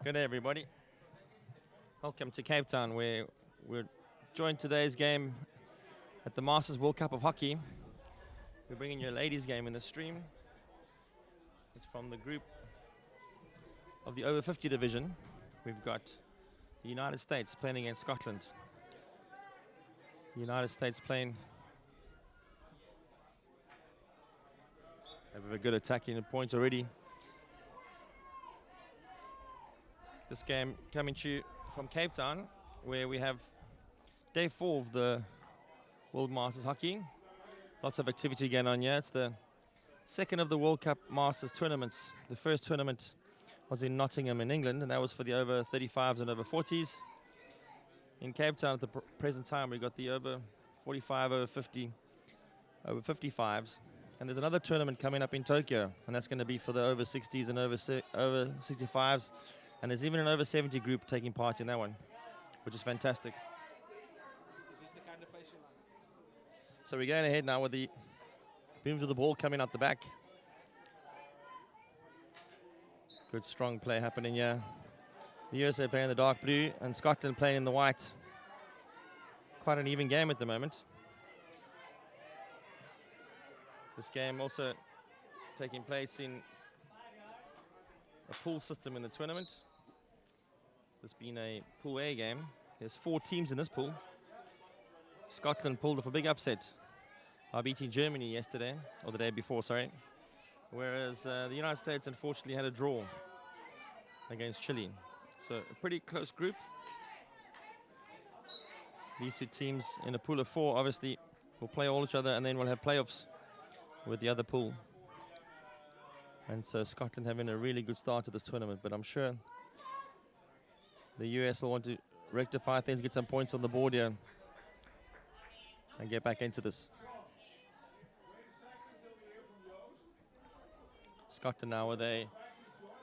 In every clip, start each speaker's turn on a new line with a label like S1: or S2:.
S1: Good day, everybody. Welcome to Cape Town, where we're joined today's game at the Masters World Cup of Hockey. We're bringing you a ladies' game in the stream. It's from the group of the over 50 division. We've got the United States playing against Scotland. The United States playing have a good attacking points already. This game coming to you from Cape Town, where we have day 4 of the World Masters Hockey. Lots of activity going on here. It's the second of the World Cup Masters tournaments. The first tournament was in Nottingham in England, and that was for the over 35s and over 40s. In Cape Town at the present time, we've got the over 45, over 50, over 55s. And there's another tournament coming up in Tokyo, and that's going to be for the over 60s and over 65s. And there's even an over 70 group taking part in that one, which is fantastic.
S2: Is this the kind of place you like?
S1: So we're going ahead now with the booms of the ball coming out the back. Good strong play happening here. The USA playing the dark blue and Scotland playing in the white. Quite an even game at the moment. This game also taking place in a pool system in the tournament. This being a Pool A game. There's 4 teams in this pool. Scotland pulled off a big upset by beating Germany yesterday, or the day before, sorry. Whereas the United States unfortunately had a draw against Chile. So a pretty close group. These 2 teams in a pool of 4 obviously will play all each other, and then we'll have playoffs with the other pool. And so Scotland having a really good start to this tournament, but I'm sure the US will want to rectify things, get some points on the board here, and get back into this. Scotland now with a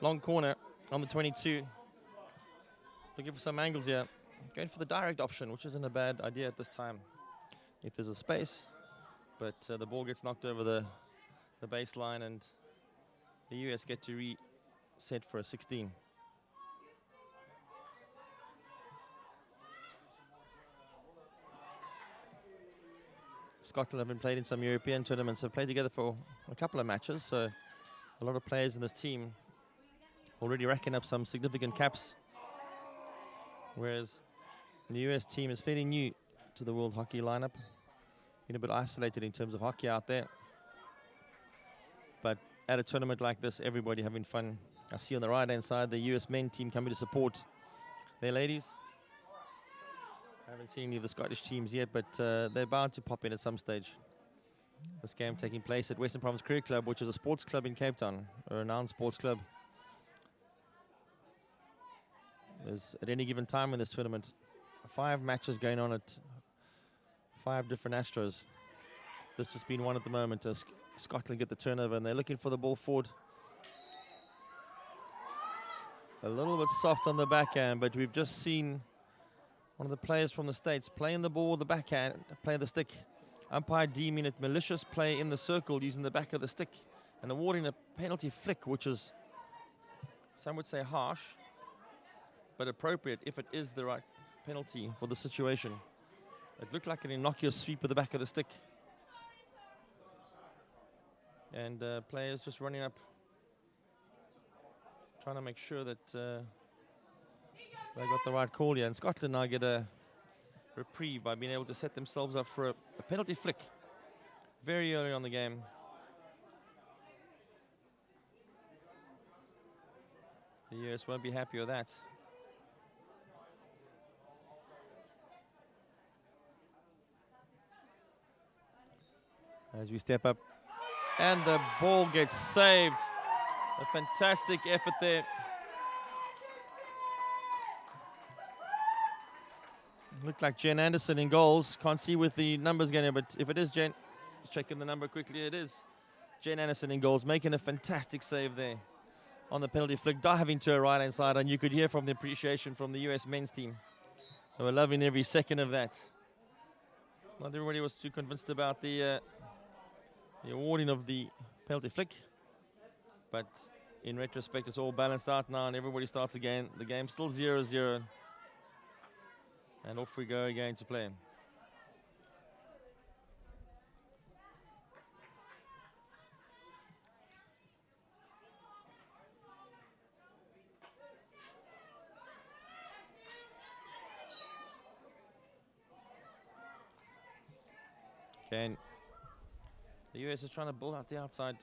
S1: long corner on the 22. Looking for some angles here. Going for the direct option, which isn't a bad idea at this time, if there's a space. But the ball gets knocked over the baseline, and the US get to reset for a 16. Scotland have been played in some European tournaments, have played together for a couple of matches, so a lot of players in this team already racking up some significant caps, whereas the US team is fairly new to the World Hockey lineup, been a bit isolated in terms of hockey out there. But at a tournament like this, everybody having fun. I see on the right-hand side the US men team coming to support their ladies. I haven't seen any of the Scottish teams yet, but they're bound to pop in at some stage. This game taking place at Western Province Cricket Club, which is a sports club in Cape Town, a renowned sports club. There's, at any given time in this tournament, 5 matches going on at 5 different Astros. There's just been one at the moment. Scotland get the turnover, and they're looking for the ball forward. A little bit soft on the backhand, but we've just seen one of the players from the States playing the ball with the backhand, playing the stick. Umpire deeming it malicious play in the circle using the back of the stick and awarding a penalty flick, which is, some would say, harsh, but appropriate if it is the right penalty for the situation. It looked like an innocuous sweep with the back of the stick. And players just running up, trying to make sure that they got the right call here. And Scotland now get a reprieve by being able to set themselves up for a penalty flick very early on the game. The US won't be happy with that. As we step up, and the ball gets saved. A fantastic effort there. Looked like Jen Anderson in goals. Can't see with the numbers going, but if it is Jen, checking the number quickly, it is Jen Anderson in goals, making a fantastic save there on the penalty flick, diving to her right-hand side, and you could hear from the appreciation from the US men's team. They were loving every second of that. Not everybody was too convinced about the awarding of the penalty flick, but in retrospect, it's all balanced out now and everybody starts again. The game's still 0-0. And off we go again to play. Again, the US is trying to build out the outside,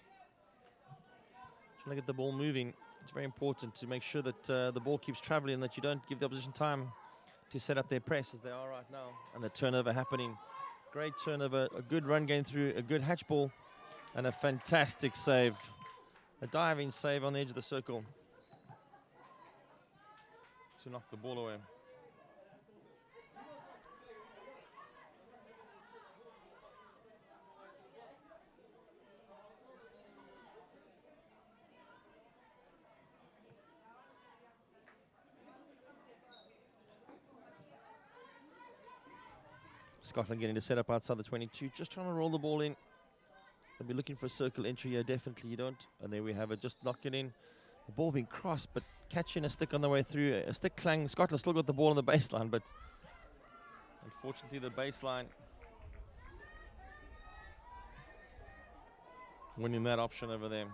S1: trying to get the ball moving. It's very important to make sure that the ball keeps traveling and that you don't give the opposition time to set up their press as they are right now. And the turnover happening. Great turnover, a good run going through, a good hatch ball, and a fantastic save. A diving save on the edge of the circle to knock the ball away. Scotland getting to set up outside the 22, just trying to roll the ball in. They'll be looking for a circle entry here, definitely you don't. And there we have it, just knocking in. The ball being crossed, but catching a stick on the way through. A stick clang. Scotland still got the ball on the baseline, but unfortunately the baseline winning that option over there.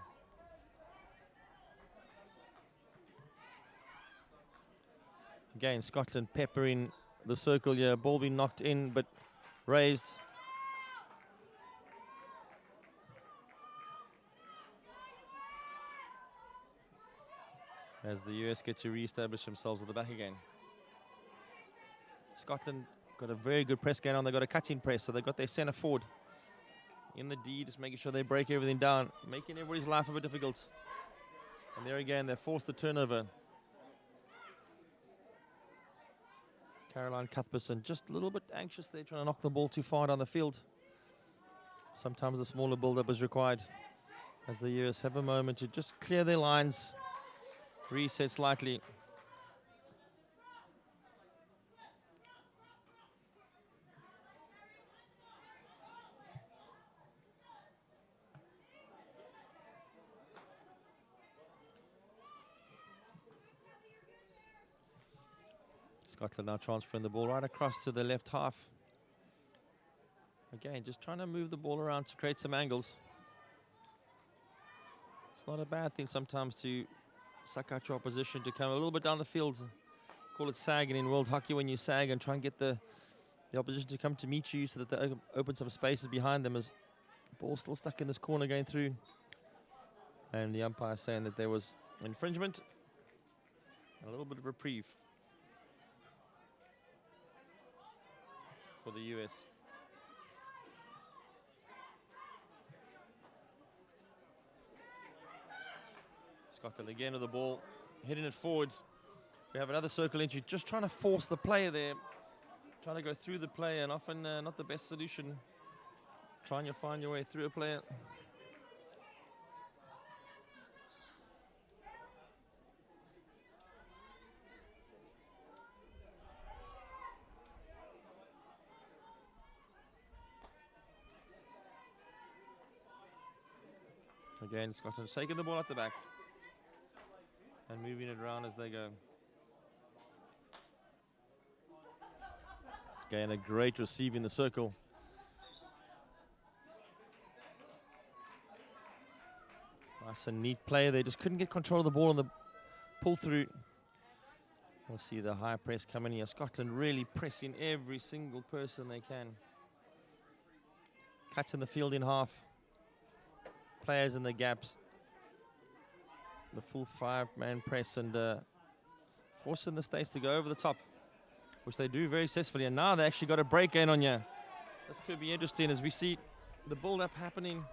S1: Again, Scotland peppering the circle here. Ball being knocked in, but raised. As the US get to re-establish themselves at the back again. Scotland got a very good press going on. They got a cutting press, so they got their centre forward in the D, just making sure they break everything down, making everybody's life a bit difficult. And there again, they forced the turnover. Caroline Cuthbertson just a little bit anxious there, trying to knock the ball too far down the field. Sometimes a smaller build-up is required as the US have a moment to just clear their lines, reset slightly. Scotland now transferring the ball right across to the left half. Again, just trying to move the ball around to create some angles. It's not a bad thing sometimes to suck out your opposition, to come a little bit down the field. Call it sagging in world hockey, when you sag and try and get the opposition to come to meet you so that they open some spaces behind them. As the ball still stuck in this corner going through. And the umpire saying that there was infringement. A little bit of reprieve for the US. Scotland again with the ball, hitting it forward. We have another circle entry, just trying to force the player there, trying to go through the player, and often not the best solution. Trying to find your way through a player. Again, Scotland's taking the ball at the back and moving it around as they go. Again, a great receive in the circle. Nice and neat play. They just couldn't get control of the ball on the pull through. We'll see the high press coming here. Scotland really pressing every single person they can. Cutting the field in half. Players in the gaps. The full 5-man press and forcing the States to go over the top, which they do very successfully. And now they actually got a break going on here. This could be interesting as we see the build-up happening.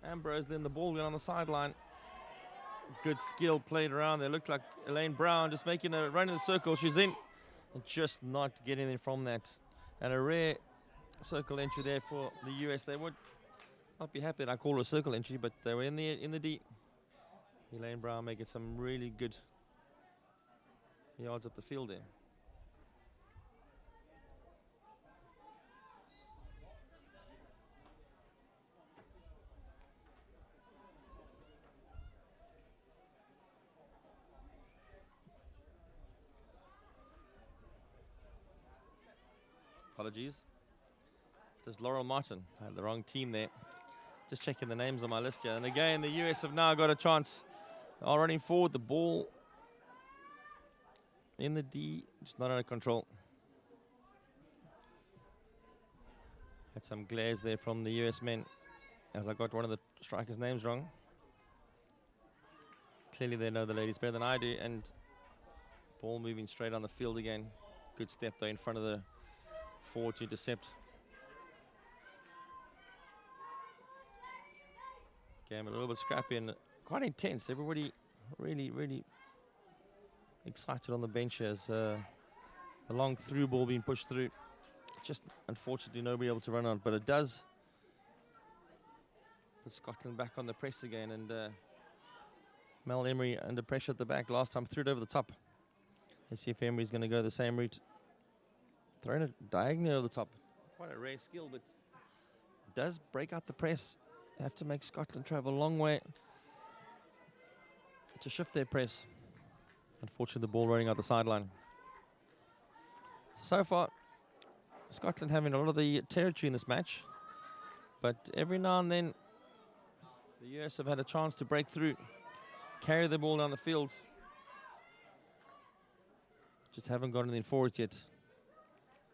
S1: Ambrose then the ball going on the sideline. Good skill played around there. Looked like Elaine Brown just making a run in the circle. She's in and just not getting in from that. And a rare circle entry there for the US. They would not be happy that I call it a circle entry, but they were in the D. Elaine Brown making some really good yards up the field there. Apologies. There's Laurel Martin. I had the wrong team there. Just checking the names on my list here. And again, the US have now got a chance. They are running forward. The ball in the D, just not under control. Had some glares there from the US men, as I got one of the strikers' names wrong. Clearly they know the ladies better than I do, and ball moving straight on the field again. Good step though in front of the forward to intercept. Game a little bit scrappy and quite intense. Everybody really excited on the bench as the long through ball being pushed through. Just unfortunately nobody able to run on, but it does put Scotland back on the press again, and Mel Emery under pressure at the back. Last time threw it over the top. Let's see if Emery's going to go the same route. Throwing it diagonally over the top. Quite a rare skill, but it does break out the press. Have to make Scotland travel a long way to shift their press. Unfortunately, the ball running out the sideline. So far, Scotland having a lot of the territory in this match, but every now and then the US have had a chance to break through, carry the ball down the field. Just haven't gotten anything forward yet.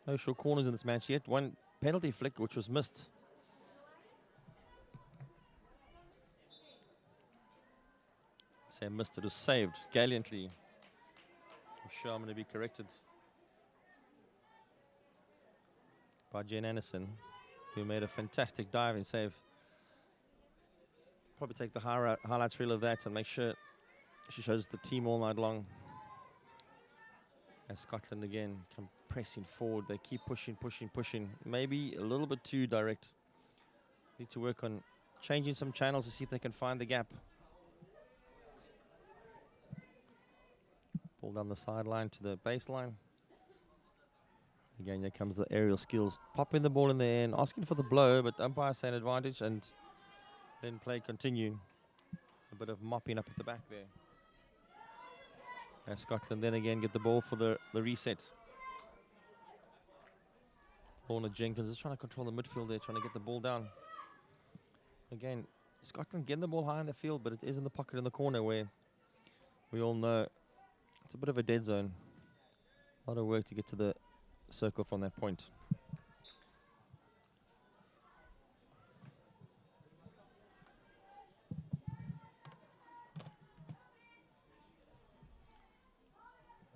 S1: No short corners in this match yet. One penalty flick which was missed. I say missed, it was saved gallantly. I'm sure I'm going to be corrected by Jen Anderson, who made a fantastic diving save. Probably take the highlights reel of that and make sure she shows the team all night long. As Scotland again come pressing forward, they keep pushing. Maybe a little bit too direct. Need to work on changing some channels to see if they can find the gap. Ball down the sideline to the baseline. Again, here comes the aerial skills. Popping the ball in there and asking for the blow, but umpire saying advantage, and then play continue. A bit of mopping up at the back there. As Scotland then again get the ball for the reset. Lorna Jenkins is trying to control the midfield there, trying to get the ball down. Again, Scotland getting the ball high in the field, but it is in the pocket in the corner where we all know it's a bit of a dead zone. A lot of work to get to the circle from that point.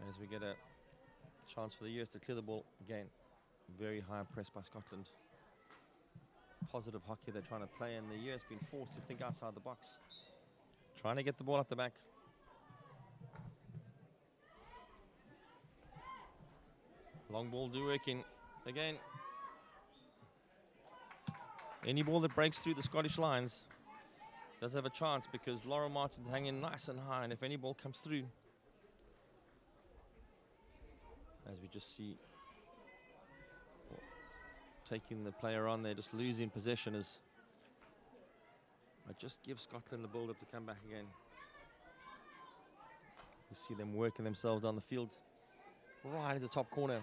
S1: As we get a chance for the US to clear the ball again. Very high press by Scotland. Positive hockey they're trying to play, and the US being forced to think outside the box. Trying to get the ball up the back. Long ball do working again. Any ball that breaks through the Scottish lines does have a chance, because Laurel Martin's hanging nice and high, and if any ball comes through, as we just see, taking the player on there, just losing possession is. I just give Scotland the build-up to come back again. We see them working themselves down the field, right in the top corner,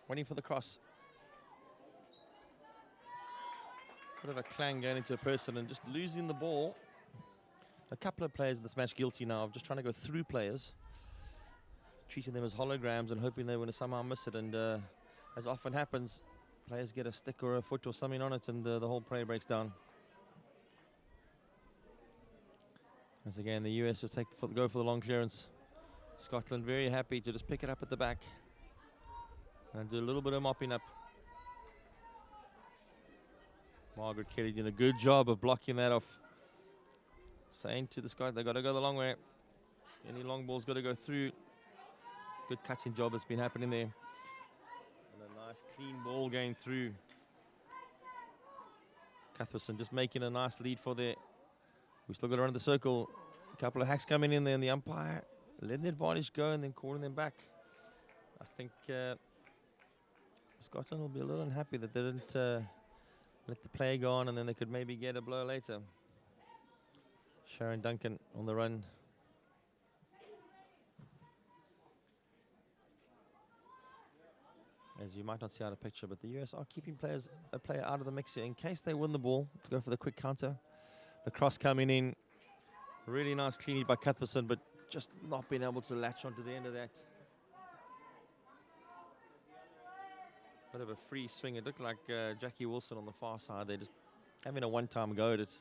S1: waiting for the cross. Bit of a clang going into a person and just losing the ball. A couple of players in this match guilty now of just trying to go through players, treating them as holograms and hoping they want to somehow miss it. And as often happens, players get a stick or a foot or something on it, and the whole play breaks down. As again, the US just go for the long clearance. Scotland very happy to just pick it up at the back and do a little bit of mopping up. Margaret Kelly doing a good job of blocking that off. Saying to the Scots, they've got to go the long way. Any long ball's got to go through. Good cutting job has been happening there. And a nice clean ball going through. Cuthbertson just making a nice lead for there. We still got around the circle. A couple of hacks coming in there, and the umpire letting the advantage go and then calling them back. I think Scotland will be a little unhappy that they didn't let the play go on, and then they could maybe get a blow later. Sharon Duncan on the run. as you might not see out of picture, but the US are keeping a player out of the mix here in case they win the ball to go for the quick counter. The cross coming in. Really nice cleanie by Cuthbertson, but just not being able to latch onto the end of that. Bit of a free swing. It looked like Jackie Wilson on the far side. They're just having a one-time go at it,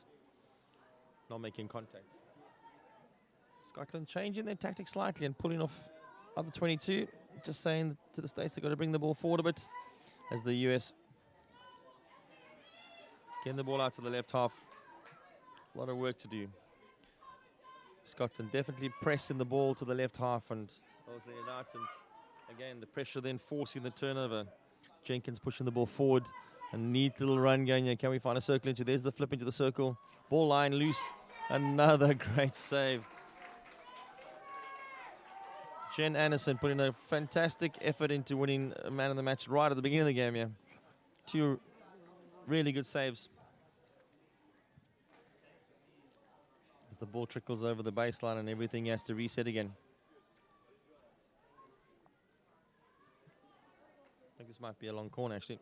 S1: not making contact. Scotland changing their tactics slightly and pulling off other 22. Just saying to the States they've got to bring the ball forward a bit as the US getting the ball out to the left half. A lot of work to do. Scotland definitely pressing the ball to the left half, and that was there out. And again, the pressure then forcing the turnover. Jenkins pushing the ball forward. A neat little run going here. Can we find a circle into? There's the flip into the circle. Ball line loose. Another great save. Jen Anderson putting a fantastic effort into winning a man of the match right at the beginning of the game. Yeah, 2 really good saves. As the ball trickles over the baseline and everything has to reset again. I think this might be a long corner actually.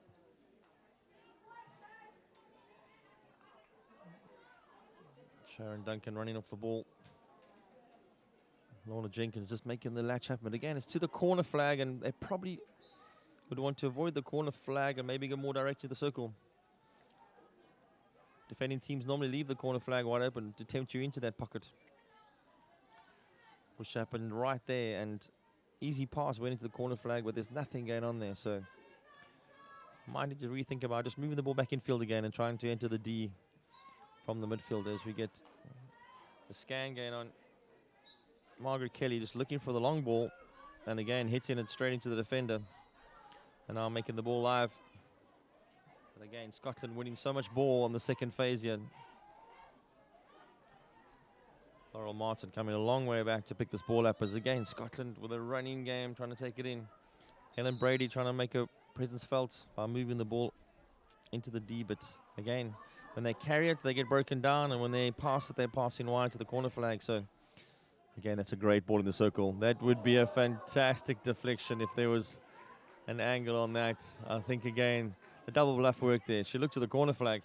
S1: Sharon Duncan running off the ball. Lorna Jenkins just making the latch happen. But again, it's to the corner flag, and they probably would want to avoid the corner flag and maybe go more direct to the circle. Defending teams normally leave the corner flag wide open to tempt you into that pocket, which happened right there. And easy pass went into the corner flag, but there's nothing going on there. So might need to rethink about just moving the ball back in field again and trying to enter the D from the midfield as we get the scan going on. Margaret Kelly just looking for the long ball, and again hitting it straight into the defender, and now making the ball live. But again, Scotland winning so much ball on the second phase here. Laurel Martin coming a long way back to pick this ball up, as again Scotland with a running game trying to take it in. Helen Brady trying to make a presence felt by moving the ball into the D, but again when they carry it they get broken down, and when they pass it they're passing wide to the corner flag. So again, that's a great ball in the circle. That would be a fantastic deflection if there was an angle on that. I think, again, the double bluff work there. She looked to the corner flag.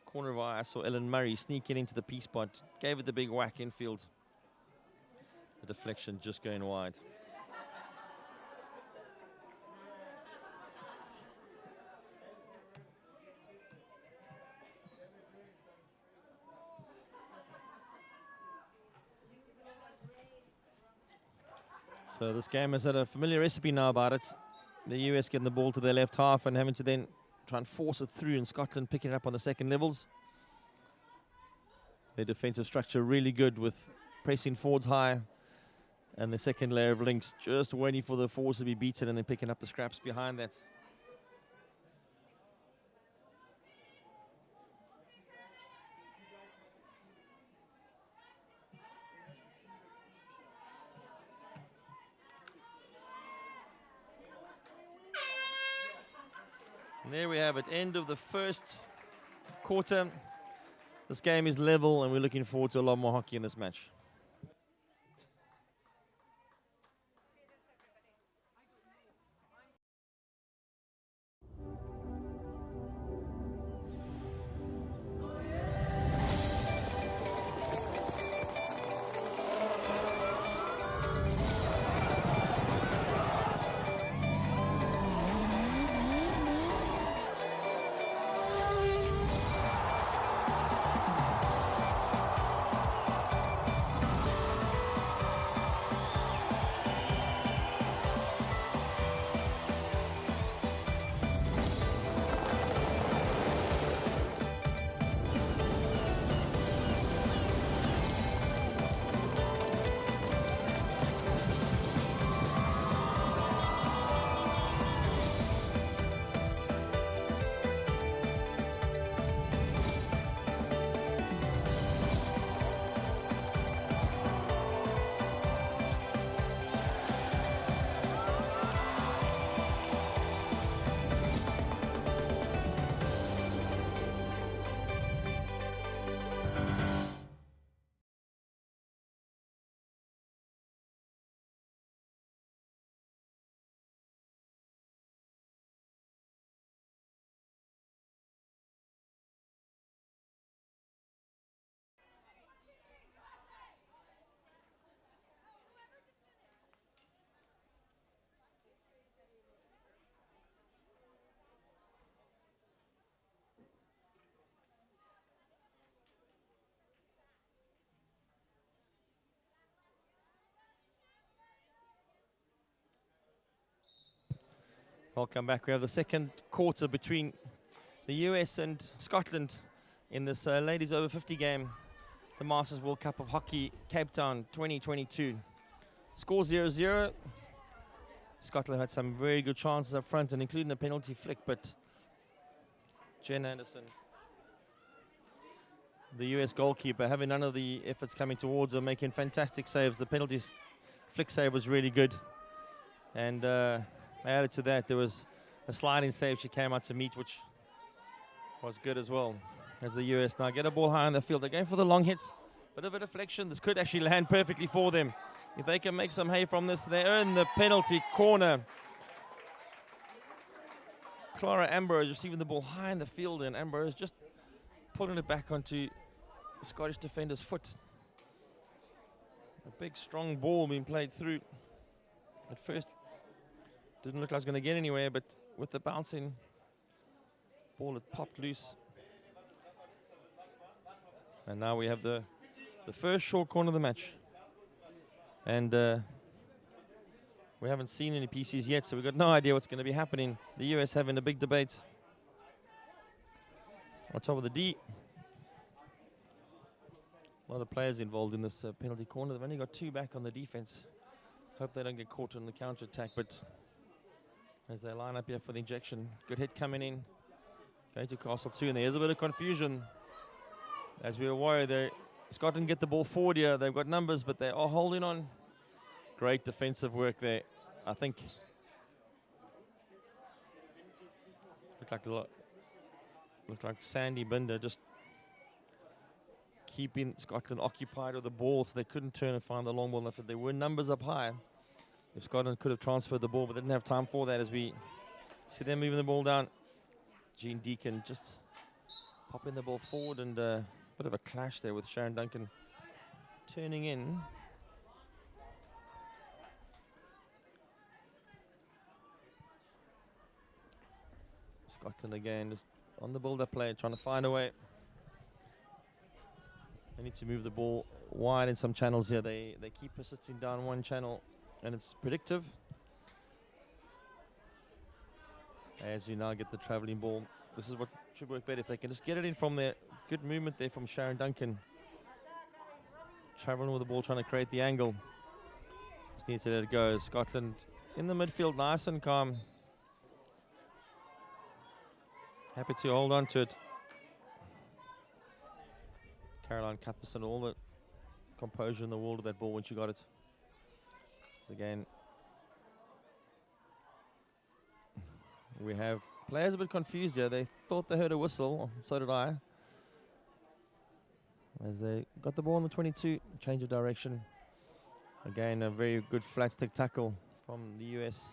S1: Corner of eye, I saw Ellen Murray sneaking into the P spot. Gave it the big whack infield. The deflection just going wide. So this game has had a familiar recipe now about it. The US getting the ball to their left half and having to then try and force it through, and Scotland picking it up on the second levels. Their defensive structure really good with pressing forwards high, and the second layer of links just waiting for the forwards to be beaten and then picking up the scraps behind that. And there we have it, end of the first quarter. This game is level, and we're looking forward to a lot more hockey in this match. Welcome back. We have the second quarter between the US and Scotland in this ladies over 50 game, the Masters World Cup of Hockey, Cape Town 2022. Score 0-0. Scotland had some very good chances up front, and including a penalty flick, but Jen Anderson, the US goalkeeper, having none of the efforts coming towards her, making fantastic saves. The penalty flick save was really good. And added to that, there was a sliding save she came out to meet, which was good as well. As the US now get a ball high on the field. They're going for the long hits. Bit of a deflection. This could actually land perfectly for them. If they can make some hay from this, they earn the penalty corner. Clara Amber is receiving the ball high in the field, and Amber is just pulling it back onto the Scottish defender's foot. A big, strong ball being played through. At first, didn't look like it was going to get anywhere, but with the bouncing ball, it popped loose. And now we have the first short corner of the match. And we haven't seen any PCs yet, so we've got no idea what's going to be happening. The US having a big debate on top of the D. A lot of players involved in this penalty corner. They've only got 2 back on the defense. Hope they don't get caught on the counter attack, but as they line up here for the injection, good hit coming in. Going to Castle 2, and there's a bit of confusion. As we were worried, Scotland get the ball forward here. They've got numbers, but they are holding on. Great defensive work there. I think looked like Sandy Binder just keeping Scotland occupied with the ball, so they couldn't turn and find the long ball enough. There were numbers up high. If Scotland could have transferred the ball, but they didn't have time for that, as we see them moving the ball down. Jean Deacon just popping the ball forward, and a bit of a clash there with Sharon Duncan turning in. Scotland again just on the build-up play, trying to find a way. They need to move the ball wide in some channels here. They keep persisting down one channel, and it's predictive. As you now get the travelling ball, this is what should work better if they can just get it in from there. Good movement there from Sharon Duncan. Travelling with the ball, trying to create the angle. Just need to let it go. Scotland in the midfield, nice and calm. Happy to hold on to it. Caroline Cuthbertson, all the composure in the world of that ball when she got it. So again, we have players a bit confused here. They thought they heard a whistle, so did I. As they got the ball on the 22, change of direction. Again, a very good flat stick tackle from the US.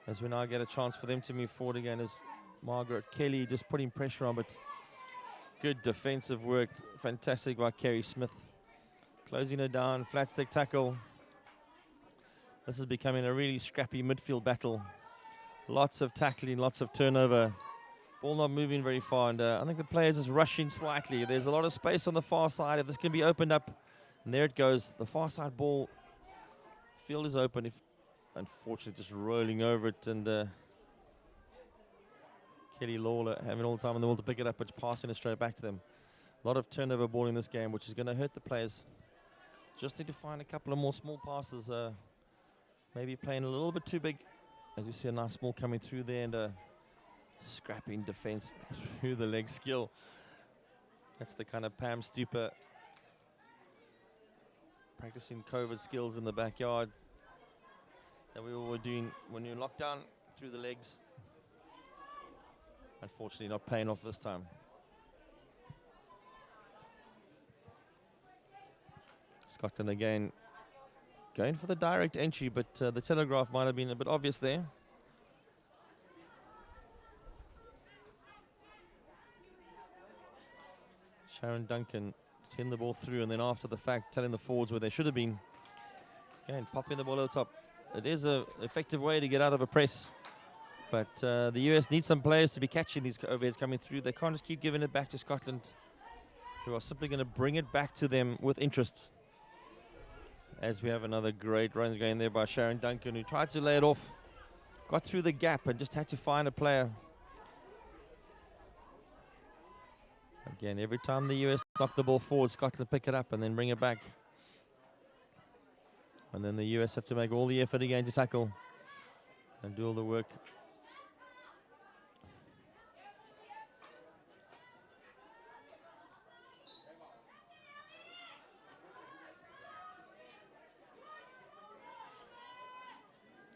S1: As we now get a chance for them to move forward again, as Margaret Kelly just putting pressure on, but good defensive work. Fantastic by Kerry Smith. Closing her down, flat stick tackle. This is becoming a really scrappy midfield battle. Lots of tackling, lots of turnover. Ball not moving very far, and I think the players just rushing slightly. There's a lot of space on the far side. If this can be opened up, and there it goes. The far side ball, field is open. If unfortunately just rolling over it, and Kelly Lawler having all the time in the world to pick it up, but passing it straight back to them. A lot of turnover ball in this game, which is going to hurt the players. Just need to find a couple of more small passes. Maybe playing a little bit too big. As you see a nice ball coming through there, and scrapping defense through the leg skill. That's the kind of Pam Stuper practicing COVID skills in the backyard that we were doing when you're in lockdown, through the legs. Unfortunately not paying off this time. Scotland again going for the direct entry, but the telegraph might have been a bit obvious there. Sharon Duncan sending the ball through, and then after the fact telling the forwards where they should have been. Again, popping the ball over the top. It is an effective way to get out of a press. But the US needs some players to be catching these overheads coming through. They can't just keep giving it back to Scotland, who are simply going to bring it back to them with interest. As we have another great run going there by Sharon Duncan, who tried to lay it off. got through the gap and just had to find a player. Again, every time the US knock the ball forward, Scotland pick it up and then bring it back. And then the US have to make all the effort again to tackle and do all the work.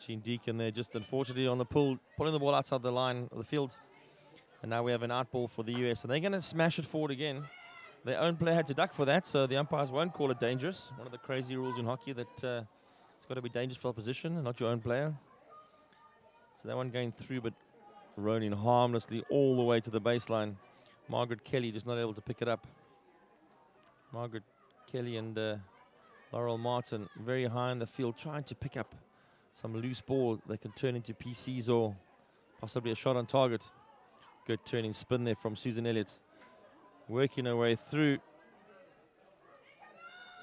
S1: Gene Deacon there just unfortunately on the pull, pulling the ball outside the line of the field. And now we have an out ball for the US. And they're going to smash it forward again. Their own player had to duck for that, so the umpires won't call it dangerous. One of the crazy rules in hockey that it's got to be dangerous for opposition and not your own player. So that one going through, but rolling harmlessly all the way to the baseline. Margaret Kelly just not able to pick it up. Margaret Kelly and Laurel Martin very high in the field, trying to pick up some loose ball that can turn into PCs or possibly a shot on target. Good turning spin there from Susan Elliott. Working her way through.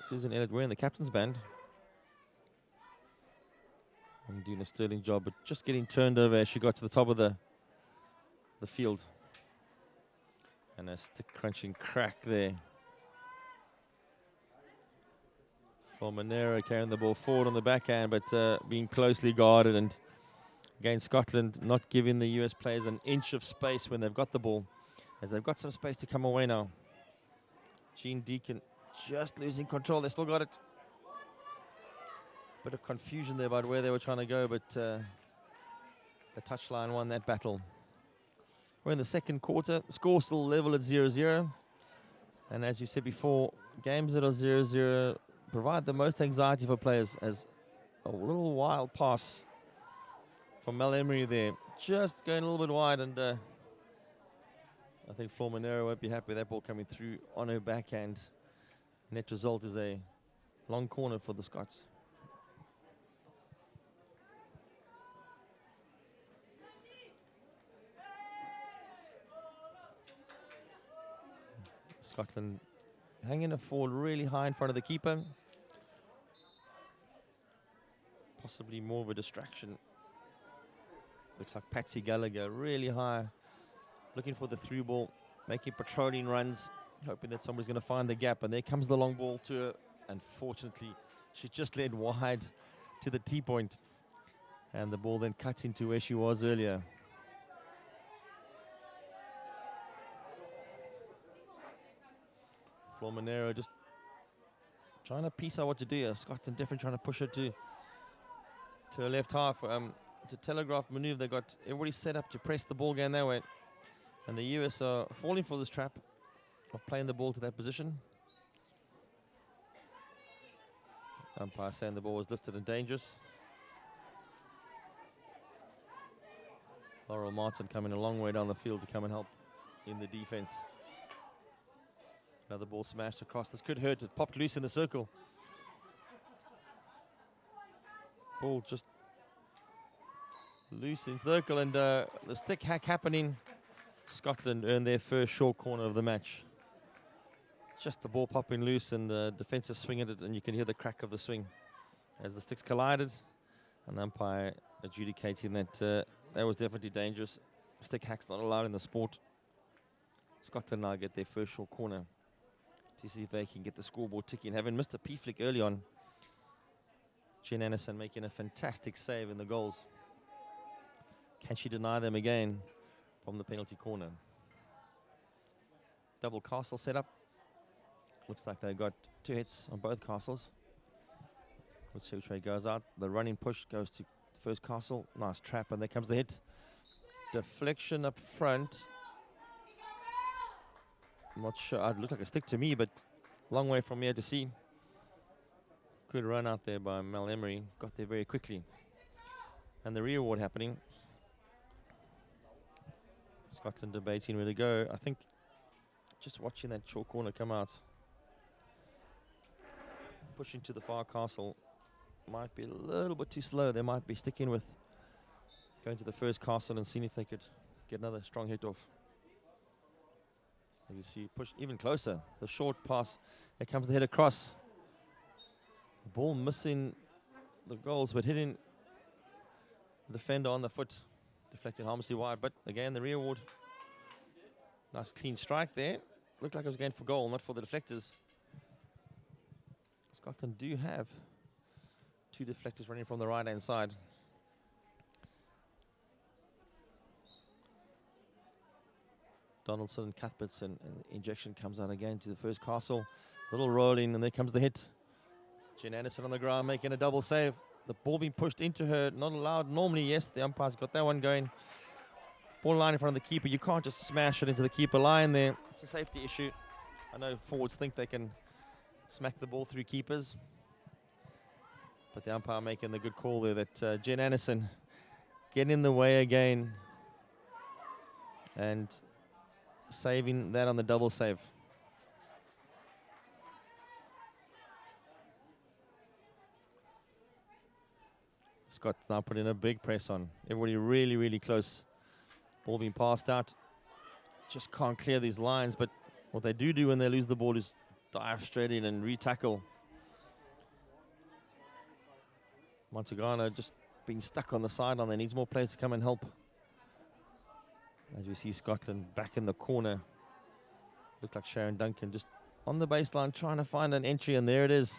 S1: Susan Elliott wearing the captain's band. And doing a sterling job, but just getting turned over as she got to the top of the field. And a stick crunching crack there. For Monero carrying the ball forward on the backhand, but being closely guarded, and again Scotland not giving the US players an inch of space when they've got the ball, as they've got some space to come away now. Gene Deacon just losing control. They still got it. Bit of confusion there about where they were trying to go, but the touchline won that battle. We're in the second quarter. Score still level at 0-0. And as you said before, games that are 0-0 provide the most anxiety for players, as a little wild pass from Mel Emery there. Just going a little bit wide, and I think Monero won't be happy with that ball coming through on her backhand. Net result is a long corner for the Scots. Scotland hanging a forward really high in front of the keeper. Possibly more of a distraction. Looks like Patsy Gallagher really high, looking for the through ball, making patrolling runs, hoping that somebody's going to find the gap. And there comes the long ball to her. Unfortunately, she just led wide to the T-point. And the ball then cut into where she was earlier. Monero just trying to piece out what to do here. Scotland definitely trying to push her to her left half. It's a telegraph maneuver. They got everybody set up to press the ball going that way. And the US are falling for this trap of playing the ball to that position. Umpire saying the ball was lifted and dangerous. Laurel Martin coming a long way down the field to come and help in the defense. Another ball smashed across. This could hurt. It popped loose in the circle. Ball just loose in circle, and the stick hack happening. Scotland earned their first short corner of the match. Just the ball popping loose and defensive swing at it, and you can hear the crack of the swing as the sticks collided. And the umpire adjudicating that that was definitely dangerous. Stick hack's not allowed in the sport. Scotland now get their first short corner to see if they can get the scoreboard ticking. Having missed a P-flick early on, Jen Anderson making a fantastic save in the goals. Can she deny them again from the penalty corner? Double castle set up. Looks like they got 2 hits on both castles. Which way goes out. The running push goes to first castle. Nice trap, and there comes the hit. Deflection up front. I'm not sure. It looked like a stick to me, but long way from here to see. Good run out there by Mel Emery. Got there very quickly. And the rear ward happening. Scotland debating where to go. I think just watching that short corner come out, pushing to the far castle, might be a little bit too slow. They might be sticking with going to the first castle and seeing if they could get another strong hit off. You see, push even closer. The short pass. Here comes the head across. The ball missing the goals, but hitting defender on the foot, deflected harmlessly wide. But again, the reward. Nice clean strike there. Looked like it was going for goal, not for the deflectors. Scotland do have 2 deflectors running from the right-hand side. Donaldson and Cuthberts, and injection comes out again to the first castle. Little rolling, and there comes the hit. Jen Anderson on the ground making a double save. The ball being pushed into her, not allowed. Normally, yes, the umpire's got that one going. Ball line in front of the keeper. You can't just smash it into the keeper line there. It's a safety issue. I know forwards think they can smack the ball through keepers, but the umpire making the good call there that Jen Anderson getting in the way again and saving that on the double save. Scott's now putting a big press on. Everybody really, really close. Ball being passed out. Just can't clear these lines, but what they do when they lose the ball is dive straight in and re-tackle. Montagana just being stuck on the sideline. There needs more players to come and help. As we see Scotland back in the corner. Looked like Sharon Duncan just on the baseline trying to find an entry, and there it is.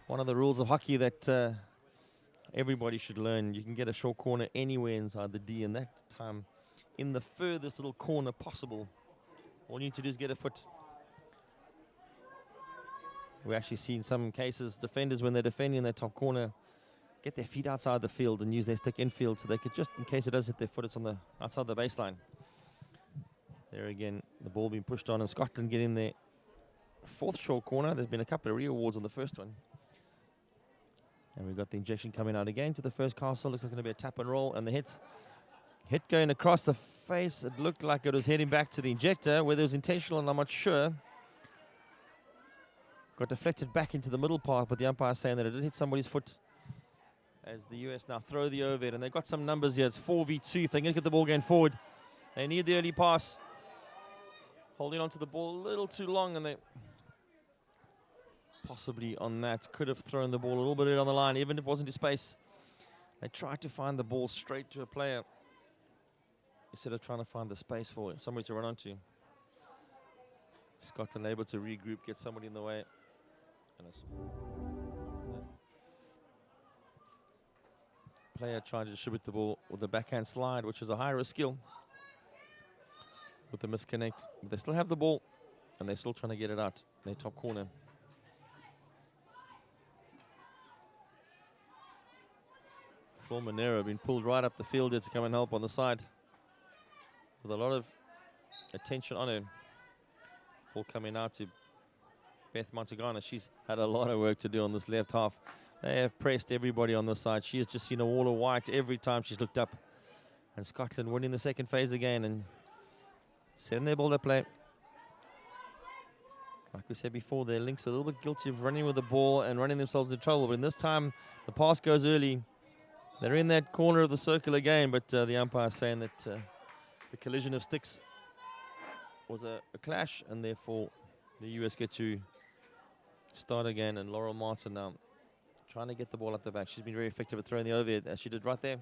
S1: One of the rules of hockey that everybody should learn. You can get a short corner anywhere inside the D, and that time in the furthest little corner possible. All you need to do is get a foot. We actually see in some cases defenders, when they're defending their top corner, get their feet outside the field and use their stick infield, so they could just, in case it does hit their foot, it's on the outside the baseline. There again, the ball being pushed on, and Scotland get in there. 4th short corner. There's been a couple of re-awards on the first one. And we've got the injection coming out again to the first castle. Looks like it's going to be a tap and roll, and the hit going across the face. It looked like it was heading back to the injector. Whether it was intentional, and I'm not sure. Got deflected back into the middle part, but the umpire saying that it did hit somebody's foot. As the US now throw the overhead, and they've got some numbers here. It's 4v2. If they're going to get the ball going forward, they need the early pass. Holding on to the ball a little too long, and they possibly on that could have thrown the ball a little bit on the line, even if it wasn't to space. They tried to find the ball straight to a player instead of trying to find the space for somebody to run onto. Scotland able to regroup, get somebody in the way. And a player trying to distribute the ball with the backhand slide, which is a higher risk skill. With the misconnect, but they still have the ball, and they're still trying to get it out in their top corner. Flo Monero being pulled right up the field here to come and help on the side, with a lot of attention on her. Ball coming out to Beth Montagana. She's had a lot of work to do on this left half. They have pressed everybody on the side. She has just seen a wall of white every time she's looked up. And Scotland winning the second phase again and setting their ball to play. Like we said before, their Lynx are a little bit guilty of running with the ball and running themselves into trouble. But in this time, the pass goes early. They're in that corner of the circle again, but the umpire saying that the collision of sticks was a clash, and therefore the US get to start again. And Laurel Martin now trying to get the ball up the back. She's been very effective at throwing the overhead, as she did right there.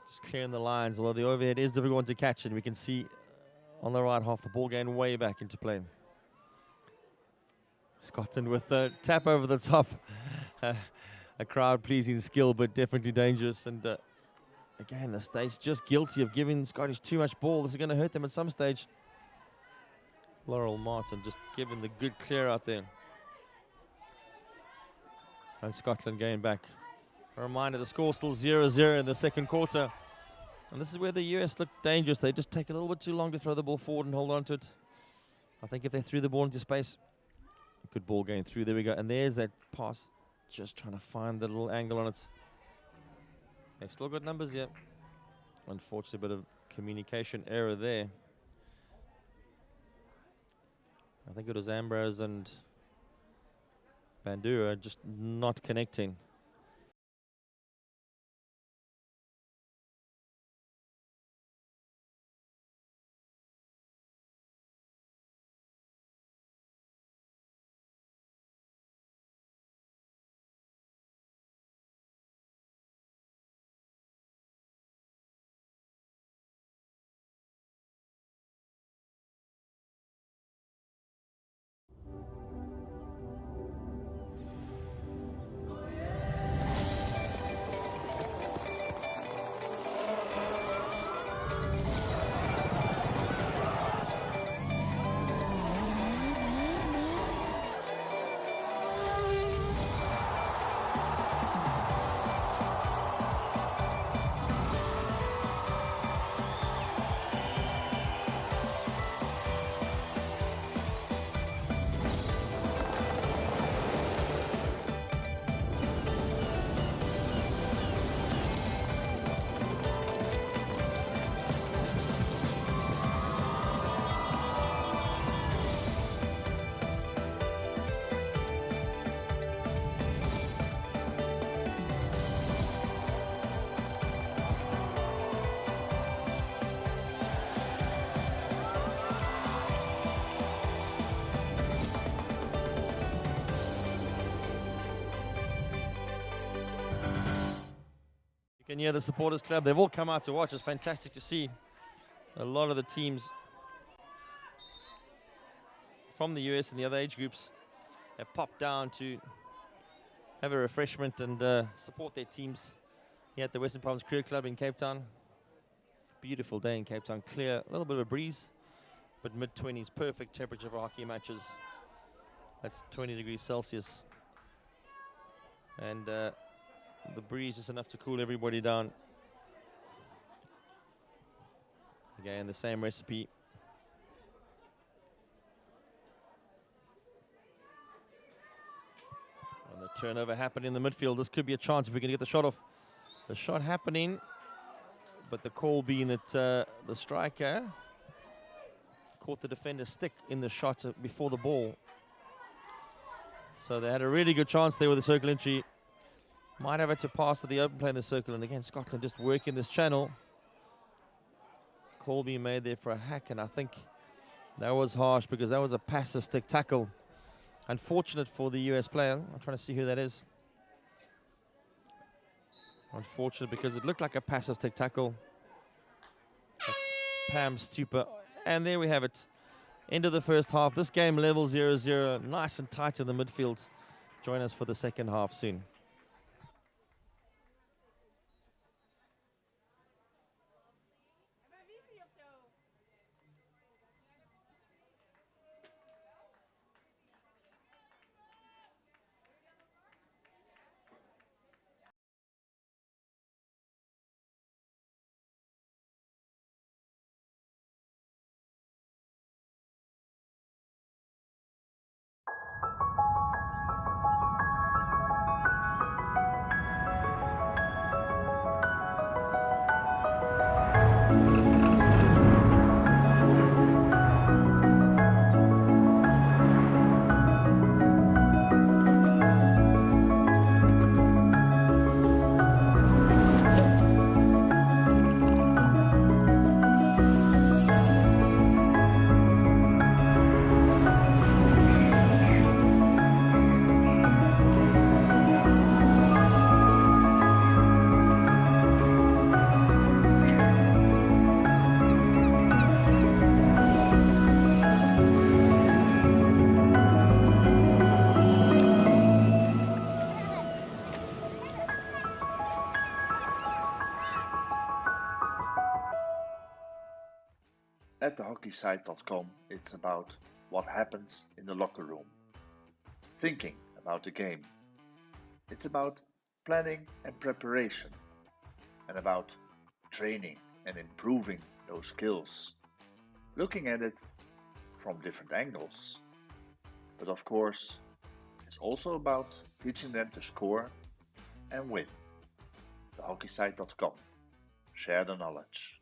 S1: Just clearing the lines, although the overhead is difficult to catch, and we can see on the right half the ball going way back into play. Scotland with the tap over the top. A crowd-pleasing skill, but definitely dangerous. And again, the States just guilty of giving Scottish too much ball. This is going to hurt them at some stage. Laurel Martin just giving the good clear out there. And Scotland going back. A reminder, the score still 0-0 in the second quarter. And this is where the US look dangerous. They just take a little bit too long to throw the ball forward and hold on to it. I think if they threw the ball into space, good ball going through. There we go. And there's that pass. Just trying to find the little angle on it. They've still got numbers here. Unfortunately, a bit of communication error there. I think it was Ambrose and Bandura just not connecting. been here, the supporters club. They've all come out to watch. It's fantastic to see a lot of the teams from the US and the other age groups have popped down to have a refreshment and support their teams here at the Western Province Cricket Club in Cape Town. Beautiful day in Cape Town. Clear, a little bit of a breeze, but mid-20s, perfect temperature for hockey matches. That's 20 degrees Celsius. And the breeze is enough to cool everybody down. Again, the same recipe. And the turnover happening in the midfield. This could be a chance if we can get the shot off. The shot happening, but the call being that the striker caught the defender's stick in the shot before the ball. So they had a really good chance there with the circle entry. Might have had to pass to the open play in the circle. And again, Scotland just working this channel. Call being made there for a hack, and I think that was harsh because that was a passive stick tackle. Unfortunate for the US player. I'm trying to see who that is. Unfortunate because it looked like a passive stick tackle. That's Pam Stuper. And there we have it. End of the first half. This game level 0-0. Nice and tight in the midfield. Join us for the second half soon.
S3: At thehockeysite.com, it's about what happens in the locker room, thinking about the game. It's about planning and preparation, and about training and improving those skills, looking at it from different angles. But of course, it's also about teaching them to score and win. Thehockeysite.com. Share the knowledge.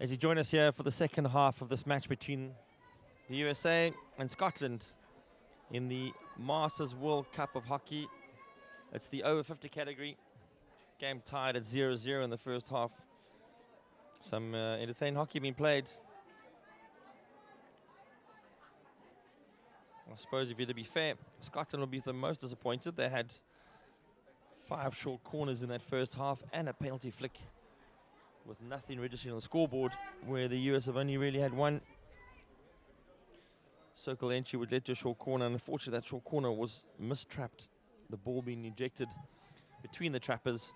S1: as you join us here for the second half of this match between the USA and Scotland in the Masters World Cup of Hockey. It's the over 50 category. Game tied at 0-0 in the first half. Some entertaining hockey being played. I suppose if you're to be fair, Scotland will be the most disappointed. They had 5 short corners in that first half and a penalty flick with nothing registering on the scoreboard, where the US have only really had 1 circle entry which led to a short corner. And unfortunately, that short corner was mistrapped, the ball being ejected between the trappers.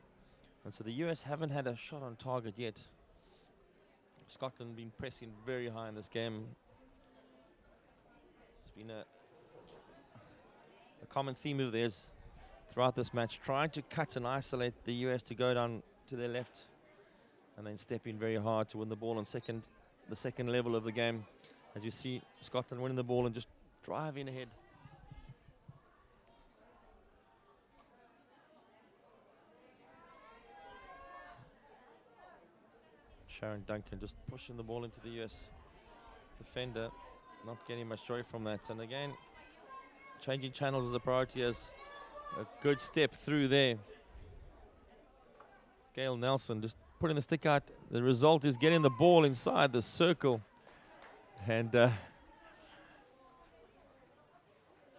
S1: And so the US haven't had a shot on target yet. Scotland been pressing very high in this game. It's been a common theme of theirs throughout this match, trying to cut and isolate the US to go down to their left and then step in very hard to win the ball on the second level of the game. As you see, Scotland winning the ball and just driving ahead. Sharon Duncan just pushing the ball into the US defender, not getting much joy from that. And again, changing channels is a priority, as a good step through there. Gail Nelson just putting the stick out. The result is getting the ball inside the circle. And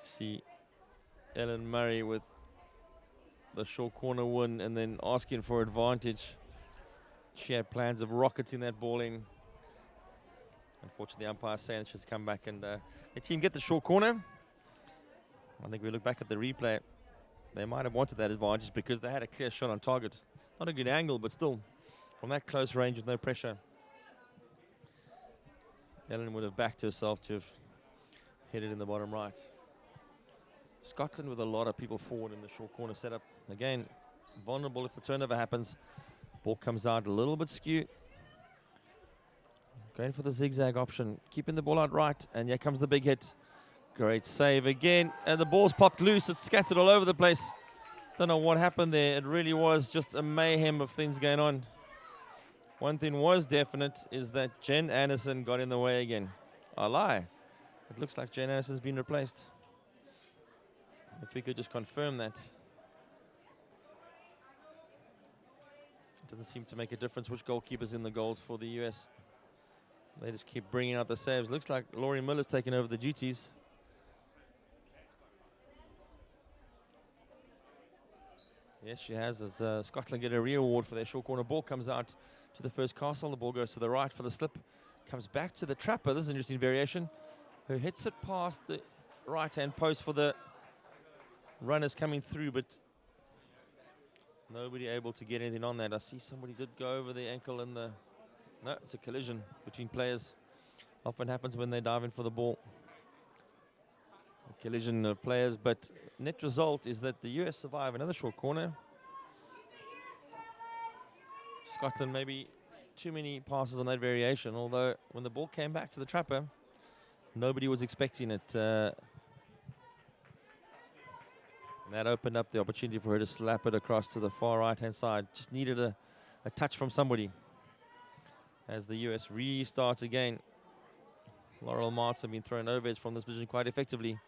S1: see Ellen Murray with the short corner win and then asking for advantage. She had plans of rocketing that ball in. Unfortunately, the umpire saying she's come back and the team get the short corner. I think we look back at the replay, they might have wanted that advantage because they had a clear shot on target. Not a good angle, but still, from that close range with no pressure, Ellen would have backed herself to have hit it in the bottom right. Scotland with a lot of people forward in the short corner setup. Again, vulnerable if the turnover happens. Ball comes out a little bit skew. Going for the zigzag option, keeping the ball out right, and here comes the big hit. Great save again, and the ball's popped loose. It's scattered all over the place. Don't know what happened there. It really was just a mayhem of things going on. One thing was definite is that Jen Anderson got in the way again. I lie. It looks like Jen Anderson's been replaced. If we could just confirm that. It doesn't seem to make a difference which goalkeeper's in the goals for the US. They just keep bringing out the saves. Looks like Laurie Miller's taken over the duties. Yes, she has, as Scotland get a reward for their short corner. Ball comes out to the first castle. The ball goes to the right for the slip. Comes back to the trapper. This is an interesting variation. Who hits it past the right-hand post for the runners coming through, but nobody able to get anything on that. I see somebody did go over the ankle and the... No, it's a collision between players. Often happens when they dive in for the ball. A collision of players, but net result is that the US survive another short corner. Scotland maybe too many passes on that variation, although when the ball came back to the trapper, nobody was expecting it. And that opened up the opportunity for her to slap it across to the far right-hand side. Just needed a touch from somebody. As the US restarts again, Laurel Martin been thrown over from this position quite effectively.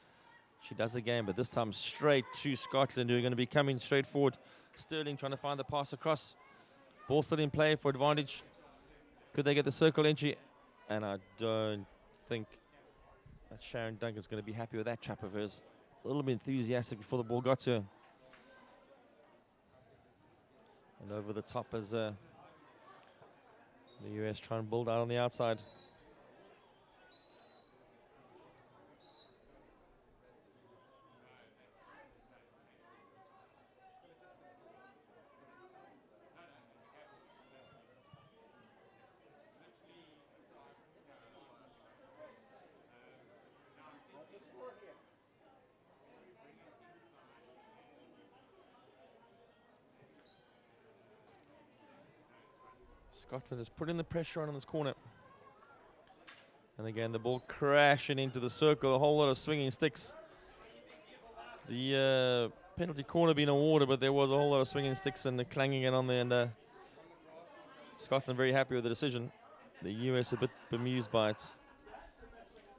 S1: She does again, but this time straight to Scotland, who are going to be coming straight forward. Sterling trying to find the pass across. Ball still in play for advantage. Could they get the circle entry? And I don't think that Sharon Duncan's going to be happy with that trap of hers. A little bit enthusiastic before the ball got to her. And over the top as the US try and build out on the outside. Scotland is putting the pressure on in this corner. And again, the ball crashing into the circle, a whole lot of swinging sticks. The penalty corner being awarded, but there was a whole lot of swinging sticks and clanging it on there. And Scotland very happy with the decision. the US a bit bemused by it,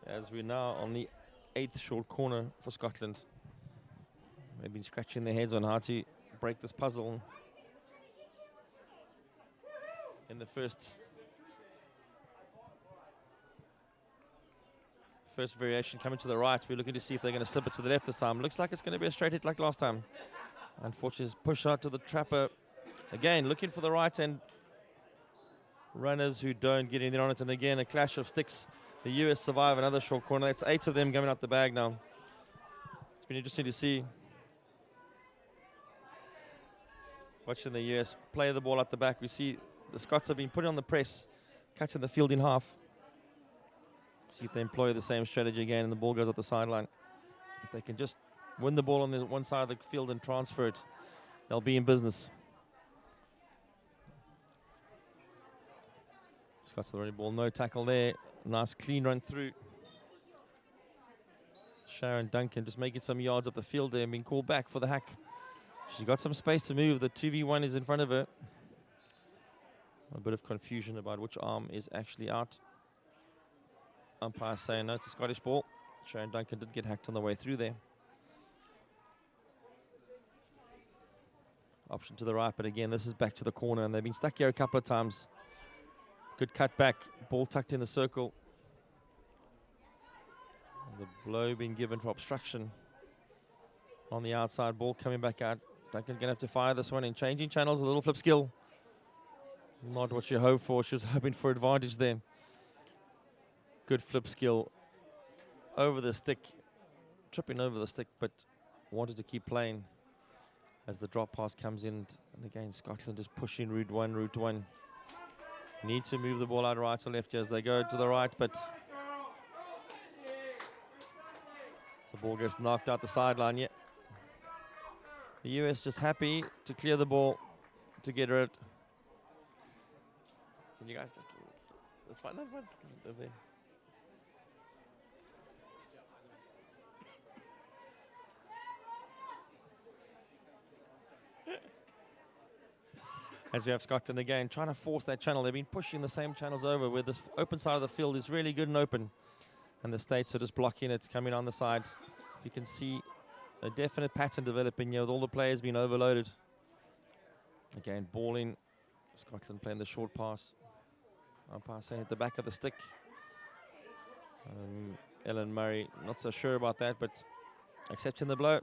S1: as we're now on the 8th short corner for Scotland. They've been scratching their heads on how to break this puzzle. In the first variation coming to the right, we're looking to see if they're going to slip it to the left this time. Looks like it's going to be a straight hit like last time. Unfortunately, push out to the trapper. Again, looking for the right-hand runners who don't get anything on it. And again, a clash of sticks. The US survive another short corner. That's 8 of them coming out the bag now. It's been interesting to see. Watching the US play the ball at the back. We see the Scots have been putting on the press, cutting the field in half. See if they employ the same strategy again and the ball goes up the sideline. If they can just win the ball on the one side of the field and transfer it, they'll be in business. Scots the running ball, no tackle there. Nice clean run through. Sharon Duncan just making some yards up the field there and being called back for the hack. She's got some space to move. The 2v1 is in front of her. A bit of confusion about which arm is actually out. Umpire saying no, it's a Scottish ball. Sharon Duncan did get hacked on the way through there. Option to the right, but again, this is back to the corner, and they've been stuck here a couple of times. Good cut back, ball tucked in the circle. And the blow being given for obstruction on the outside, ball coming back out. Duncan going to have to fire this one and changing channels, a little flip skill. Not what you hope for. She was hoping for advantage there. Good flip skill over the stick, tripping over the stick, but wanted to keep playing as the drop pass comes in. And again, Scotland is pushing route one. Need to move the ball out right or left as they go to the right, but the ball gets knocked out the sideline. Yeah, the US just happy to clear the ball to get rid. Can you guys just? That's fine. That's fine. As we have Scotland again, trying to force that channel. They've been pushing the same channels over where this open side of the field is really good and open. And the States are just blocking it, coming on the side. You can see a definite pattern developing here with all the players being overloaded. Again, balling. Scotland playing the short pass. Umpire saying at the back of the stick. Ellen Murray, not so sure about that, but accepting the blow.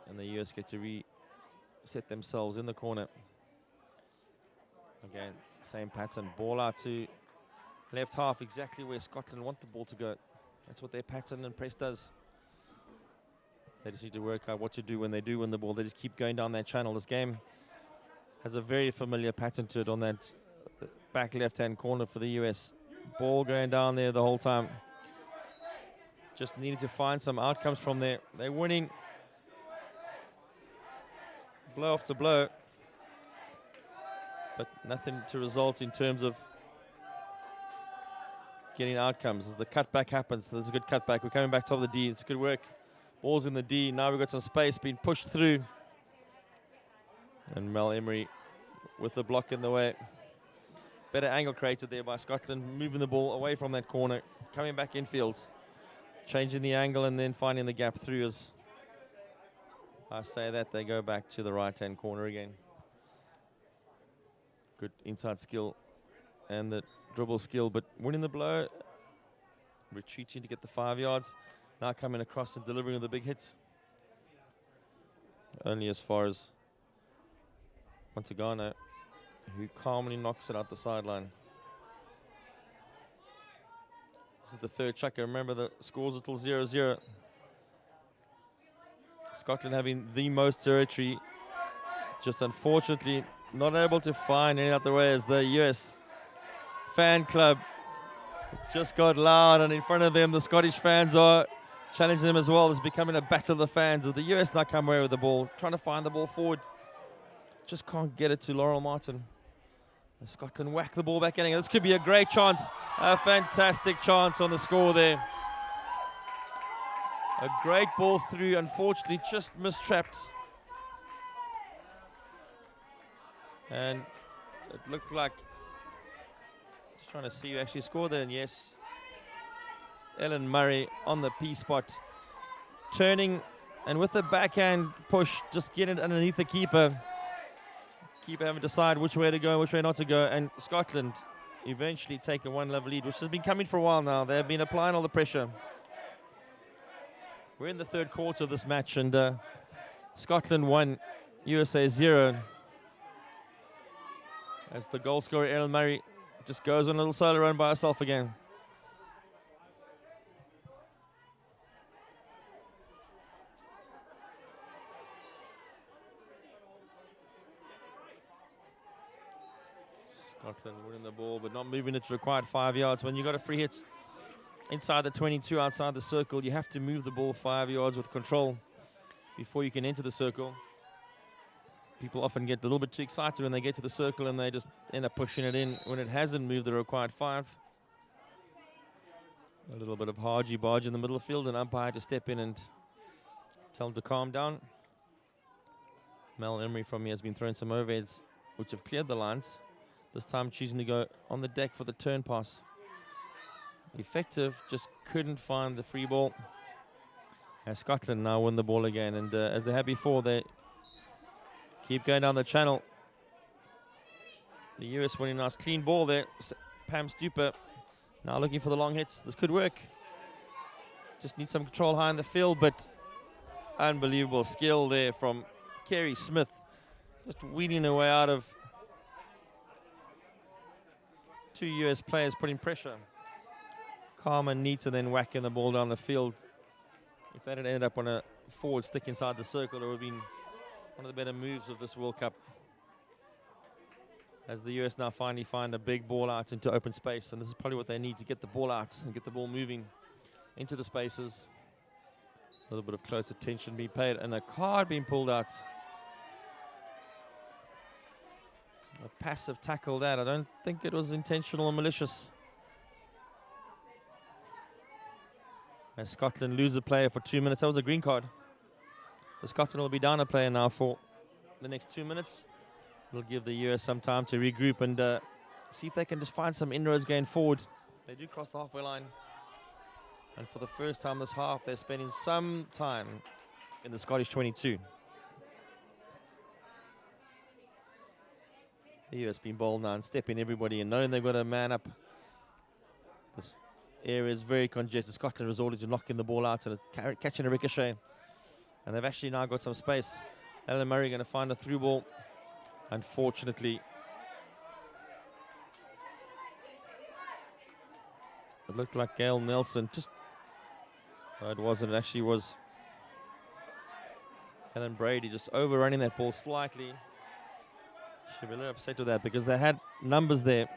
S1: And the US get to reset themselves in the corner. Again, same pattern. Ball out to left half, exactly where Scotland want the ball to go. That's what their pattern and press does. They just need to work out what to do when they do win the ball. They just keep going down that channel. This game has a very familiar pattern to it on that back left-hand corner for the US. Ball going down there the whole time. Just needed to find some outcomes from there. They're winning blow after blow, but nothing to result in terms of getting outcomes. As the cutback happens, there's a good cutback. We're coming back top of the D. It's good work. Ball's in the D. Now we've got some space being pushed through. And Mel Emery with the block in the way. Better angle created there by Scotland, moving the ball away from that corner, coming back infield, changing the angle and then finding the gap through. As I say that, they go back to the right-hand corner again. Good inside skill and the dribble skill, but winning the blow, retreating to get the 5 yards, now coming across and delivering with a big hit. Only as far as Montagano, who calmly knocks it out the sideline. This is the third chucker. Remember, the score's until 0-0. Scotland having the most territory, just unfortunately not able to find any other way, as the US fan club just got loud, and in front of them the Scottish fans are challenging them as well. It's becoming a battle of the fans as the US not come away with the ball, trying to find the ball forward. Just can't get it to Laurel Martin. And Scotland whack the ball back in. This could be a great chance, a fantastic chance on the score there. A great ball through, unfortunately just mistrapped. And it looked like trying to see who actually scored there, and yes, Ellen Murray on the P spot. Turning, and with the backhand push, just get it underneath the keeper. Keeper having to decide which way to go, which way not to go, and Scotland eventually take a 1-love lead, which has been coming for a while now. They've been applying all the pressure. We're in the third quarter of this match, and Scotland 1, USA 0. As the goal scorer, Ellen Murray, just goes on a little solo run by herself again. Scotland winning the ball, but not moving it required 5 yards. When you got a free hit inside the 22, outside the circle, you have to move the ball 5 yards with control before you can enter the circle. People often get a little bit too excited when they get to the circle and they just end up pushing it in when it hasn't moved the required 5. A little bit of hargy-barge in the middle of the field, and umpire had to step in and tell him to calm down. Mel Emery from me has been throwing some overheads which have cleared the lines. This time choosing to go on the deck for the turn pass. Effective, just couldn't find the free ball. As Scotland now win the ball again, and as they had before, they keep going down the channel. The US winning a nice clean ball there. Pam Stuper now looking for the long hits. This could work. Just need some control high in the field, but unbelievable skill there from Kerry Smith. Just weeding her way out of 2 US players putting pressure. Calm and neat, and then whacking the ball down the field. If that had ended up on a forward stick inside the circle, it would have been one of the better moves of this World Cup. As the US now finally find a big ball out into open space, and this is probably what they need to get the ball out and get the ball moving into the spaces. A little bit of close attention being paid, and a card being pulled out. A passive tackle that. I don't think it was intentional or malicious. As Scotland lose a player for 2 minutes. That was a green card. The Scotland will be down a player now for the next 2 minutes. It'll give the US some time to regroup and see if they can just find some inroads going forward. They do cross the halfway line. And for the first time this half, they're spending some time in the Scottish 22. The US being bold now and stepping everybody in, knowing they've got a man up. This area is very congested. Scotland resorted to knocking the ball out and catching a ricochet. And they've actually now got some space. Ellen Murray going to find a through ball. Unfortunately, it looked like Gail Nelson just... No, it wasn't. It actually was Helen Brady just overrunning that ball slightly. Should be a little upset with that because they had numbers there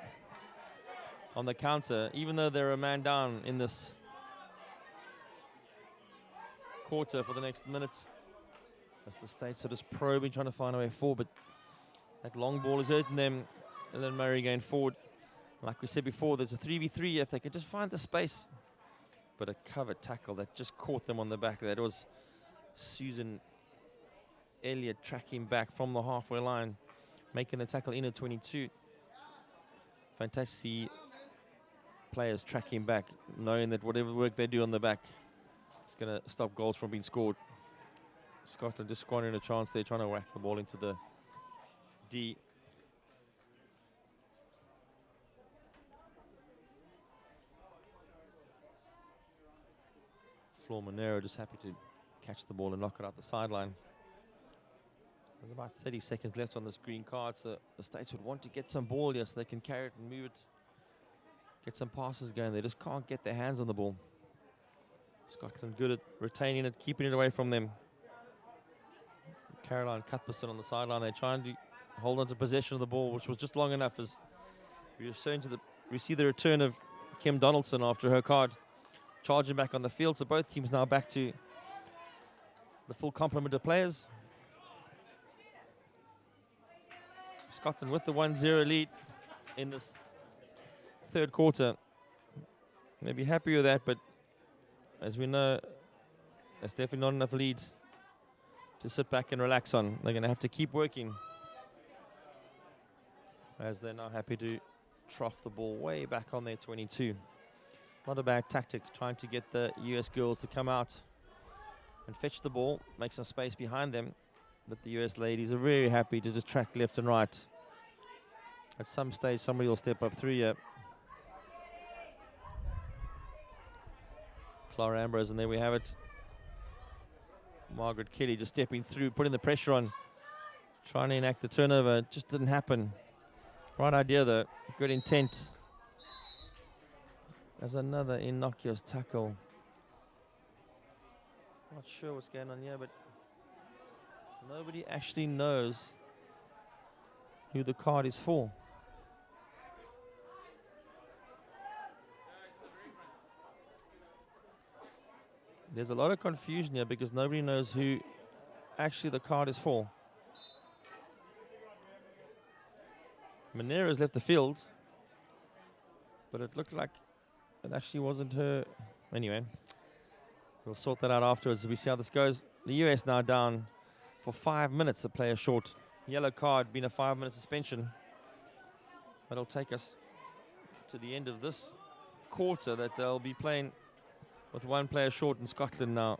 S1: on the counter, even though they're a man down in this quarter for the next minutes. As the States are just probing, trying to find a way forward, but that long ball is hurting them. And then Murray going forward. Like we said before, there's a 3v3 if they could just find the space. But a covered tackle that just caught them on the back. That was Susan Elliott tracking back from the halfway line, making the tackle in at 22. Fantastic players tracking back, knowing that whatever work they do on the back is going to stop goals from being scored. Scotland just squandering a chance there, trying to whack the ball into the D. Flo Monero just happy to catch the ball and knock it out the sideline. There's about 30 seconds left on this green card, so the States would want to get some ball here so they can carry it and move it, get some passes going. They just can't get their hands on the ball. Scotland good at retaining it, keeping it away from them. Caroline Cuthbertson on the sideline. They're trying to hold on to possession of the ball, which was just long enough as we see the return of Kim Donaldson after her card, charging back on the field. So both teams now back to the full complement of players. Scotland with the 1-0 lead in this third quarter. They'll be happy with that, but as we know, that's definitely not enough lead to sit back and relax on. They're going to have to keep working, as they're now happy to trough the ball way back on their 22. Not a bad tactic, trying to get the US girls to come out and fetch the ball, make some space behind them. But the US ladies are very happy to just track left and right. At some stage, somebody will step up through here. Clara Ambrose, and there we have it. Margaret Kelly just stepping through, putting the pressure on, trying to enact the turnover. It just didn't happen. Right idea though, good intent. There's another innocuous tackle. Not sure what's going on here, but nobody actually knows who the card is for. There's a lot of confusion here because nobody knows who actually the card is for. Manera's left the field, but it looked like it actually wasn't her. Anyway, we'll sort that out afterwards. We see how this goes. The US now down for 5 minutes, a player short. Yellow card being a 5-minute suspension. That'll take us to the end of this quarter that they'll be playing with one player short, in Scotland now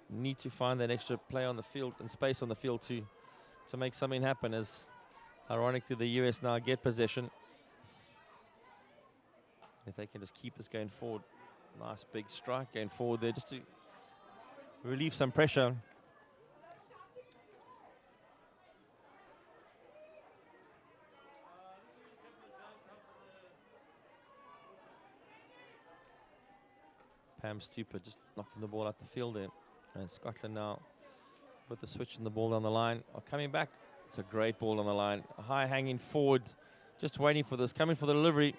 S1: need to find that extra player on the field and space on the field to make something happen, as ironically the US now get possession. If they can just keep this going forward, nice big strike going forward there just to relieve some pressure. Pam Stupid just knocking the ball out the field there. And Scotland now with the switch and the ball down the line are coming back. It's a great ball on the line. A high hanging forward, just waiting for this, coming for the delivery,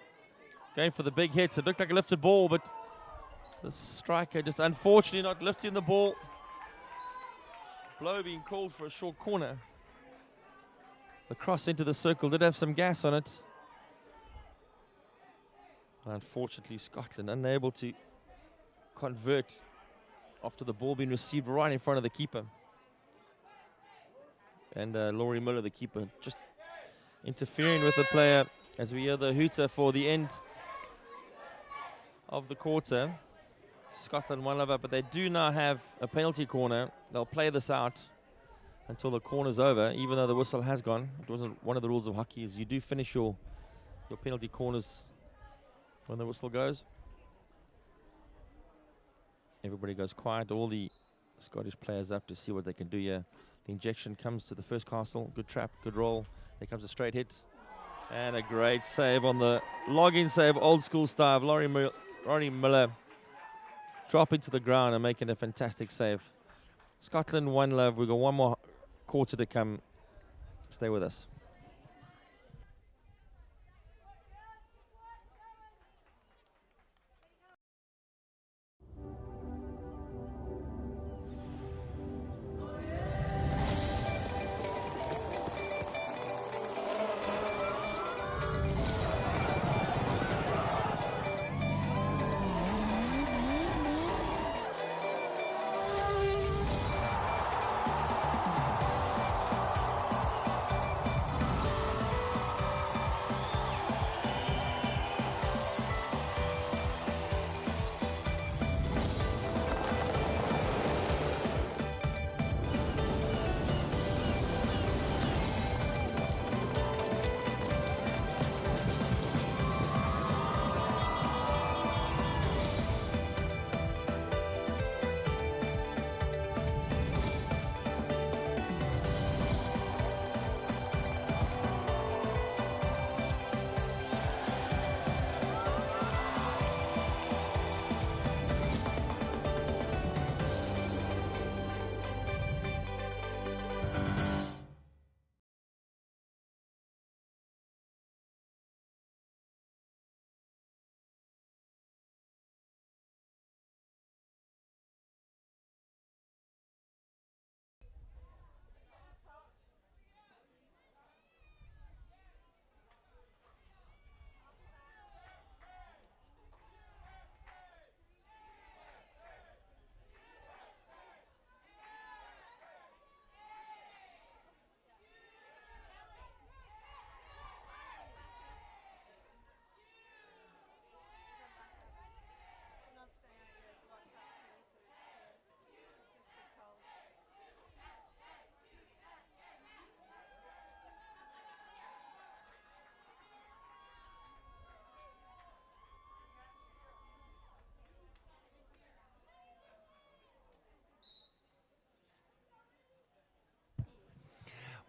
S1: going for the big hits. It looked like a lifted ball, but the striker just unfortunately not lifting the ball. Blow being called for a short corner. The cross into the circle did have some gas on it. Unfortunately, Scotland unable to convert after the ball being received right in front of the keeper. And Laurie Miller, the keeper, just interfering with the player as we hear the hooter for the end of the quarter. Scotland 1 up, but they do now have a penalty corner. They'll play this out until the corner's over, even though the whistle has gone. It wasn't one of the rules of hockey, is you do finish your penalty corners when the whistle goes. Everybody goes quiet, all the Scottish players up to see what they can do here. The injection comes to the first castle. Good trap, good roll. There comes a straight hit. And a great save on the log-in save, old school style. Laurie Miller dropping to the ground and making a fantastic save. Scotland 1-0. We've got one more quarter to come. Stay with us.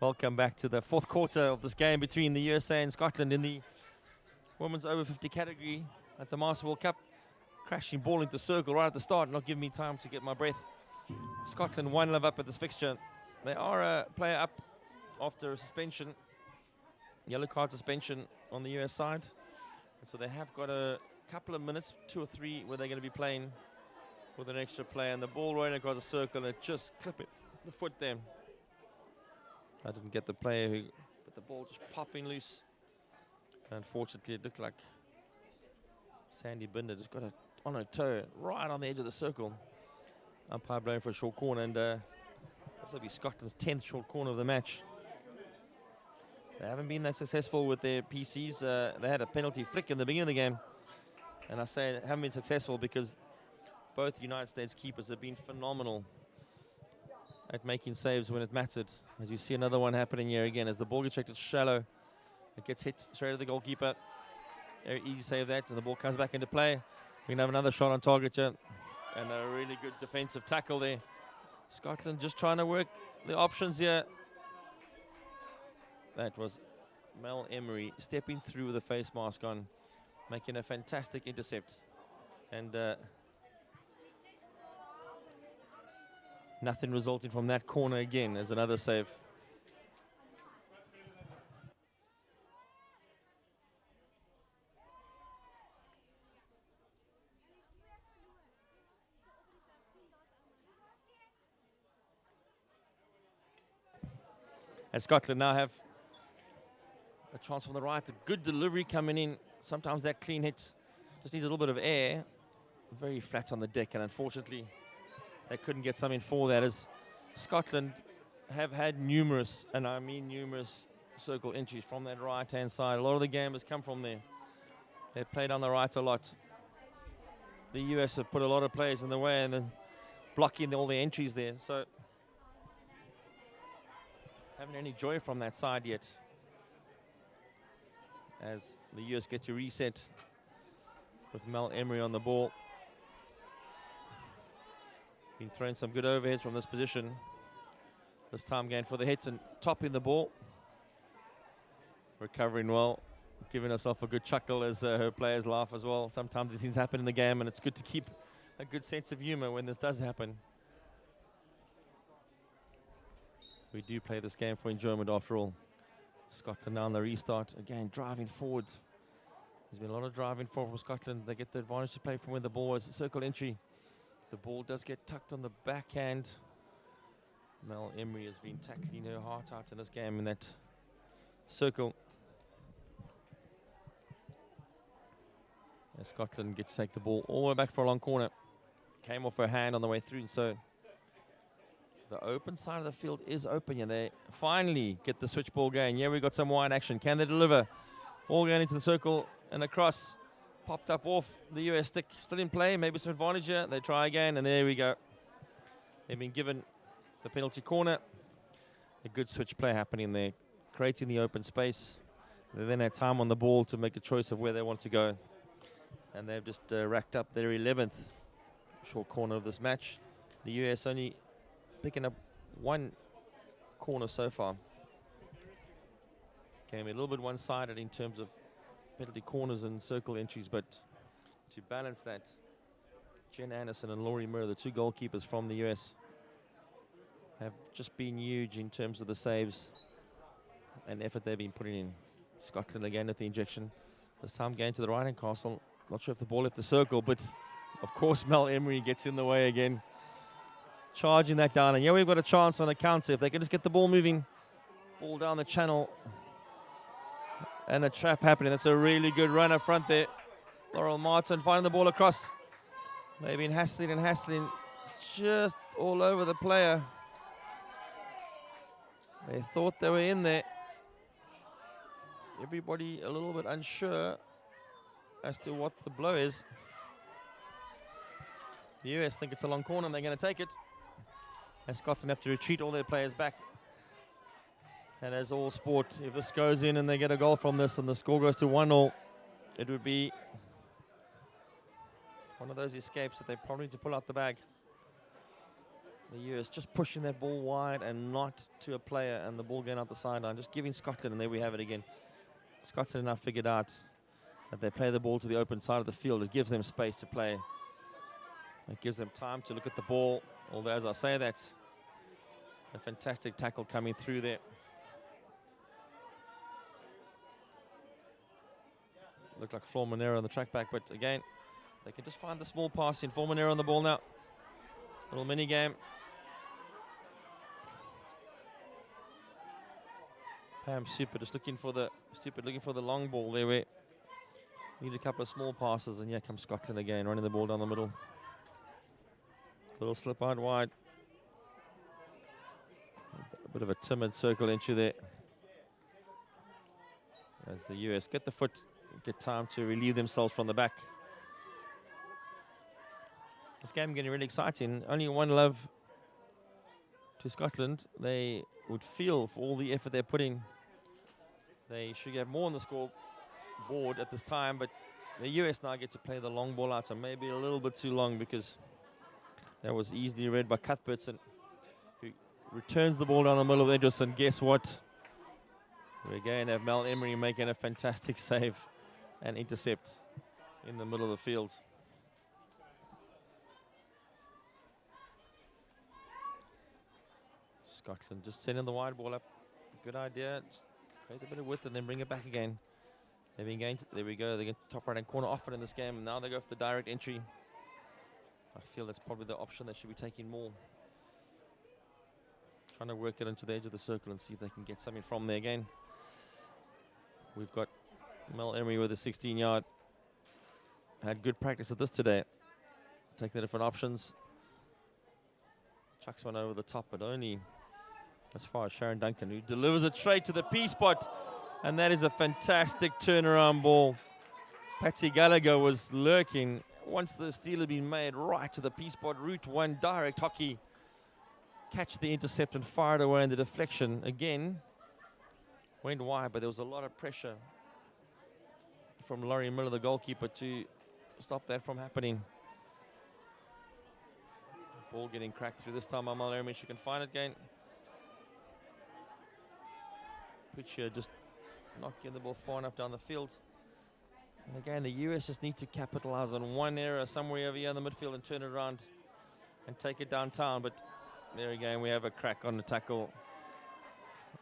S1: Welcome back to the fourth quarter of this game between the USA and Scotland in the women's over 50 category at the Master World Cup. Crashing ball into the circle right at the start, not giving me time to get my breath. Scotland 1-0 up at this fixture. They are a player up after a suspension, yellow card suspension on the US side. And so they have got a couple of minutes, 2 or 3, where they're going to be playing with an extra player. And the ball rolling across the circle, and it just clipped it, the foot there. I didn't get the player who, but the ball just popping loose. Unfortunately, it looked like Sandy Binder just got it on her toe right on the edge of the circle. Umpire blowing for a short corner, and this will be Scotland's 10th short corner of the match. They haven't been that successful with their PCs. They had a penalty flick in the beginning of the game, and I say haven't been successful because both United States keepers have been phenomenal at making saves when it mattered. As you see another one happening here again, as the ball gets checked shallow, it gets hit straight at the goalkeeper. Very easy save that, and the ball comes back into play. We can have another shot on target here, and a really good defensive tackle there. Scotland just trying to work the options here. That was Mel Emery stepping through with a face mask on, making a fantastic intercept. And nothing resulting from that corner again as another save. And Scotland now have a chance from the right, a good delivery coming in. Sometimes that clean hit just needs a little bit of air. Very flat on the deck, and unfortunately they couldn't get something for that, as Scotland have had numerous, and I mean numerous, circle entries from that right-hand side. A lot of the game has come from there. They've played on the right a lot. The US have put a lot of players in the way and then blocking all the entries there. So haven't any joy from that side yet, as the US get to reset with Mel Emery on the ball. Been throwing some good overheads from this position. This time going for the hits and topping the ball. Recovering well, giving herself a good chuckle as her players laugh as well. Sometimes these things happen in the game, and it's good to keep a good sense of humor when this does happen. We do play this game for enjoyment after all. Scotland now on the restart. Again, driving forward. There's been a lot of driving forward from Scotland. They get the advantage to play from where the ball was. Circle entry. The ball does get tucked on the backhand. Mel Emery has been tackling her heart out in this game in that circle. And Scotland get to take the ball all the way back for a long corner. Came off her hand on the way through, and so the open side of the field is open, and they finally get the switch ball going. Yeah, we got some wide action. Can they deliver? Ball going into the circle and across. Popped up off the US stick. Still in play. Maybe some advantage here. They try again, and there we go. They've been given the penalty corner. A good switch play happening there, creating the open space. They then had time on the ball to make a choice of where they want to go. And they've just racked up their 11th short corner of this match. The US only picking up one corner so far. Came a little bit one-sided in terms of penalty corners and circle entries, but to balance that, Jen Anderson and Laurie Murr, the two goalkeepers from the US, have just been huge in terms of the saves and effort they've been putting in. Scotland again at the injection. This time going to the right-hand castle. Not sure if the ball left the circle, but of course Mel Emery gets in the way again. Charging that down, and yeah, we've got a chance on a counter if they can just get the ball moving. Ball down the channel. And a trap happening. That's a really good run up front there. Laurel Martin finding the ball across. Maybe hassling and hassling just all over the player. They thought they were in there. Everybody a little bit unsure as to what the blow is. The US think it's a long corner and they're going to take it. And Scotland have to retreat all their players back. And as all sport, if this goes in and they get a goal from this and the score goes to 1-0, it would be one of those escapes that they probably need to pull out the bag. The US just pushing that ball wide and not to a player, and the ball going out the sideline, just giving Scotland, and there we have it again. Scotland now figured out that they play the ball to the open side of the field. It gives them space to play. It gives them time to look at the ball. Although, as I say that, a fantastic tackle coming through there. Looked like Flor Monero on the track back, but again, they can just find the small pass in. Flor Monero on the ball now. Little mini game. Pam Super just looking for the long ball there. We need a couple of small passes, and here comes Scotland again, running the ball down the middle. Little slip out wide. A bit of a timid circle entry there. As the US get the foot, get time to relieve themselves from the back. This game getting really exciting. Only one love to Scotland. They would feel for all the effort they're putting. They should get more on the scoreboard at this time, but the US now get to play the long ball out, and maybe a little bit too long, because that was easily read by Cuthbertson, who returns the ball down the middle of the edges, and guess what? We again have Mel Emery making a fantastic save and intercept in the middle of the field. Scotland just sending the wide ball up. Good idea. Just create a bit of width and then bring it back again. They've been going to, there we go. They get top right hand corner often in this game. And now they go for the direct entry. I feel that's probably the option they should be taking more. Trying to work it into the edge of the circle and see if they can get something from there again. We've got Mel Emery with a 16-yard. Had good practice at this today. Taking the different options. Chucks one over the top, but only as far as Sharon Duncan, who delivers it straight to the P spot. And that is a fantastic turnaround ball. Patsy Gallagher was lurking once the steal had been made right to the P spot. Route one, direct hockey. Catch the intercept and fire it away in the deflection. Again, went wide, but there was a lot of pressure from Laurie Miller, the goalkeeper, to stop that from happening. Ball getting cracked through this time. Amal Ermin, she can find it again. Puccia just not getting the ball far enough down the field. And again, the US just need to capitalize on one error somewhere over here in the midfield and turn it around and take it downtown. But there again, we have a crack on the tackle.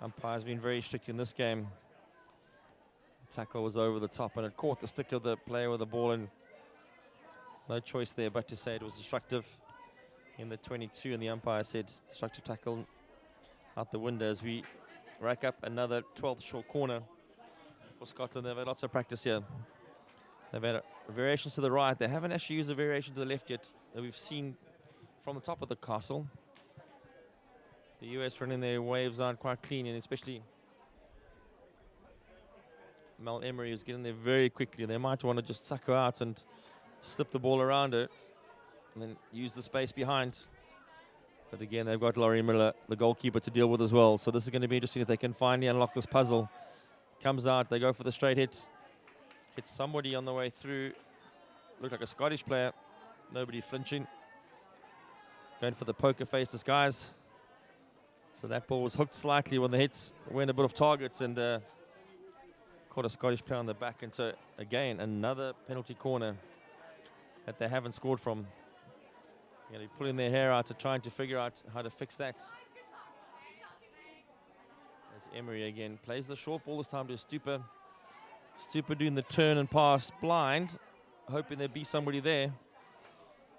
S1: Umpire's been very strict in this game. The tackle was over the top, and it caught the stick of the player with the ball, and no choice there but to say it was destructive in the 22, and the umpire said destructive tackle out the window as we rack up another 12th short corner for Scotland. They've had lots of practice here. They've had variations to the right. They haven't actually used a variation to the left yet that we've seen from the top of the castle. The US running their waves aren't quite clean, and especially Mel Emery is getting there very quickly. They might want to just suck her out and slip the ball around her and then use the space behind. But again, they've got Laurie Miller, the goalkeeper, to deal with as well. So this is going to be interesting if they can finally unlock this puzzle. Comes out, they go for the straight hit. Hits somebody on the way through. Looked like a Scottish player. Nobody flinching. Going for the poker face disguise. So that ball was hooked slightly when the hits went a bit off targets, and caught a Scottish player on the back. And so again, another penalty corner that they haven't scored from. They're pulling their hair out to trying to figure out how to fix that. As Emery again plays the short ball this time to Stupa. Stupa doing the turn and pass blind, hoping there'd be somebody there.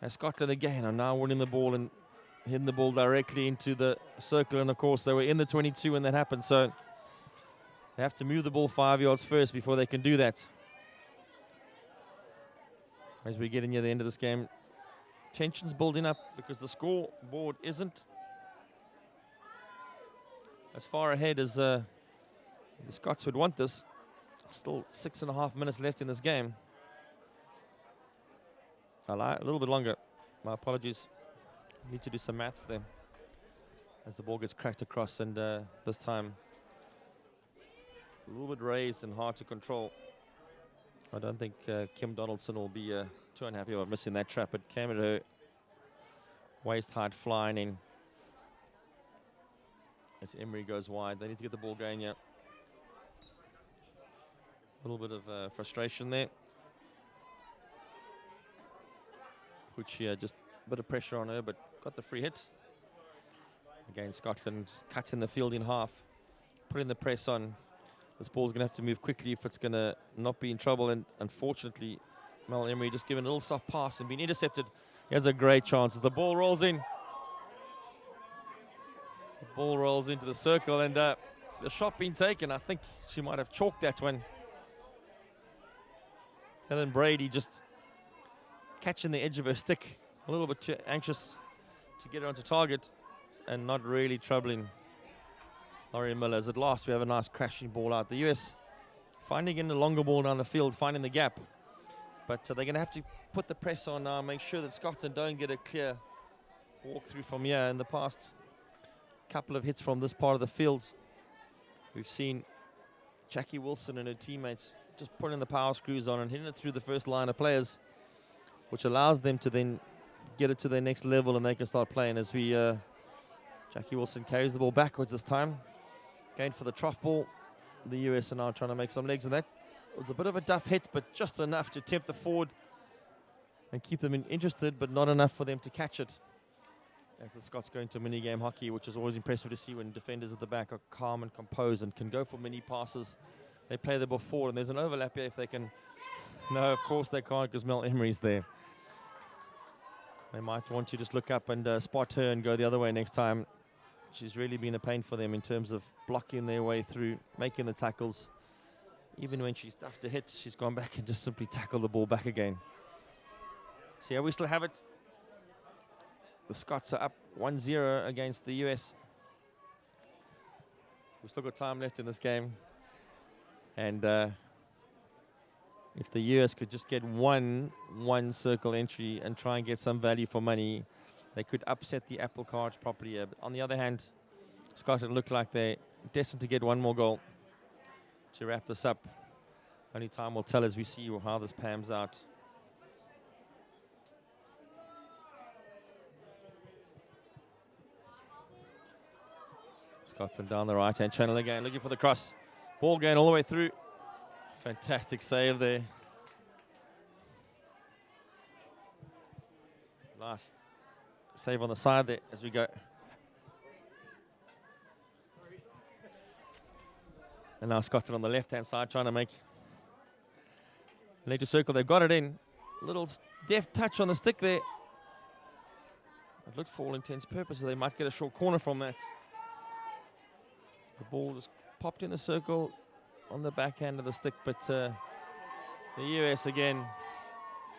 S1: And Scotland again are now winning the ball and hitting the ball directly into the circle. And of course, they were in the 22 when that happened. So they have to move the ball 5 yards first before they can do that. As we get near the end of this game, tension's building up because the scoreboard isn't as far ahead as the Scots would want this. Still 6.5 minutes left in this game. I lie, a little bit longer. My apologies. Need to do some maths there as the ball gets cracked across, and this time a little bit raised and hard to control. I don't think Kim Donaldson will be too unhappy about missing that trap. It came at her waist height flying in. as Emery goes wide. They need to get the ball going, yeah. A little bit of frustration there. Puccia, just a bit of pressure on her, but got the free hit. Again, Scotland cuts in the field in half, putting the press on. This ball's going to have to move quickly if it's going to not be in trouble. And unfortunately, Mel Emery just given a little soft pass and been intercepted. He has a great chance. The ball rolls in. The ball rolls into the circle, and the shot being taken. I think she might have chalked that one. Helen Brady just catching the edge of her stick, a little bit too anxious to get her onto target and not really troubling Laurie Miller. As at last, we have a nice crashing ball out. The US finding in the longer ball down the field, finding the gap. But they're going to have to put the press on now, make sure that Scotland don't get a clear walk through from here. In the past couple of hits from this part of the field, we've seen Jackie Wilson and her teammates just putting the power screws on and hitting it through the first line of players, which allows them to then get it to their next level and they can start playing. As we Jackie Wilson carries the ball backwards this time, going for the trough ball. The US are now trying to make some legs, and that was a bit of a duff hit, but just enough to tempt the forward and keep them interested, but not enough for them to catch it. As the Scots go into mini-game hockey, which is always impressive to see when defenders at the back are calm and composed and can go for mini passes. They play the ball forward, and there's an overlap here if they can. No, of course they can't, because Mel Emery's there. They might want to just look up and spot her and go the other way next time. She's really been a pain for them in terms of blocking their way through, making the tackles. Even when she's stuffed a hit, she's gone back and just simply tackled the ball back again. So yeah, we still have it. The Scots are up 1-0 against the US. We've still got time left in this game. And if the US could just get one circle entry and try and get some value for money, they could upset the apple cart properly. But on the other hand, Scotland look like they're destined to get one more goal to wrap this up. Only time will tell as we see how this pans out. Scotland down the right-hand channel again, looking for the cross. Ball going all the way through. Fantastic save there. Nice save on the side there as we go. And now Scotland on the left-hand side trying to make a leg to circle. They've got it in. Little deft touch on the stick there. It looked for all intents and purposes they might get a short corner from that. The ball just popped in the circle on the backhand of the stick, but the US again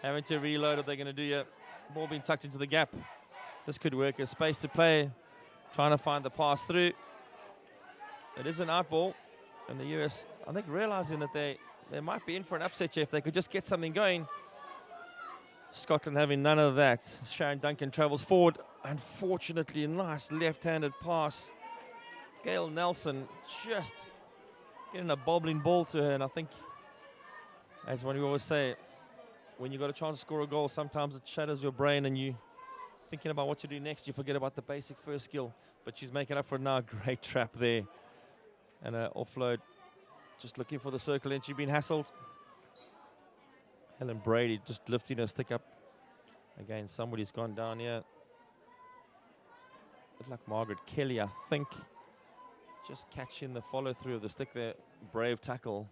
S1: having to reload what they're going to do here. Ball being tucked into the gap. This could work as space to play, trying to find the pass through. It is an out ball, and the US, I think, realizing that they might be in for an upset here if they could just get something going. Scotland having none of that. Sharon Duncan travels forward. Unfortunately, a nice left-handed pass. Gail Nelson just getting a bobbling ball to her, and I think, as when we always say, when you got a chance to score a goal, sometimes it shatters your brain and you thinking about what to do next, you forget about the basic first skill. But she's making up for it now. Great trap there. And an offload, just looking for the circle entry, being hassled. Helen Brady just lifting her stick up. Again, somebody's gone down here. Bit like Margaret Kelly, I think. Just catching the follow through of the stick there. Brave tackle.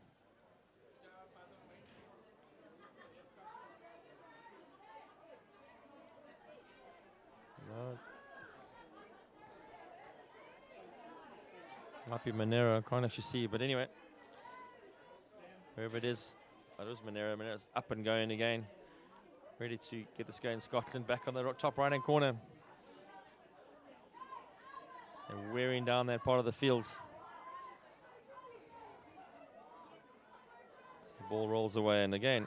S1: No. Might be Monero, I can't actually see, but anyway. Wherever it is. Oh, it was Monero. Monero's up and going again. Ready to get this going. Scotland back on the top right-hand corner. And wearing down that part of the field. As the ball rolls away, and again.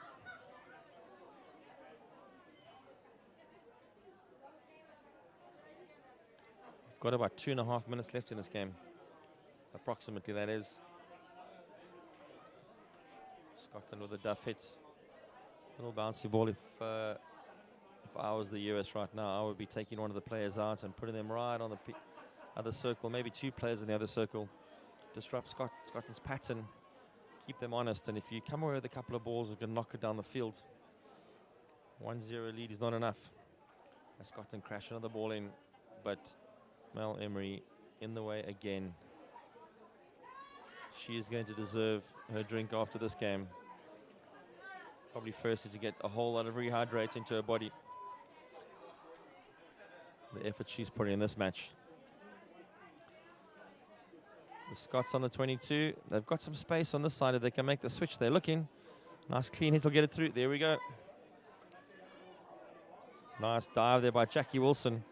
S1: We've got about 2.5 minutes left in this game. Approximately, that is. Scotland with a duff hit. Little bouncy ball. If I was the US right now, I would be taking one of the players out and putting them right on the other circle, maybe 2 players in the other circle. Disrupt Scotland's pattern, keep them honest, and if you come away with a couple of balls, you can knock it down the field. 1-0 lead is not enough. As Scotland crash another ball in, but Mel Emery in the way again. She is going to deserve her drink after this game. Probably firstly to get a whole lot of rehydrate into her body. The effort she's putting in this match. The Scots on the 22. They've got some space on this side if they can make the switch. They're looking. Nice clean hit will get it through. There we go. Nice dive there by Jackie Wilson.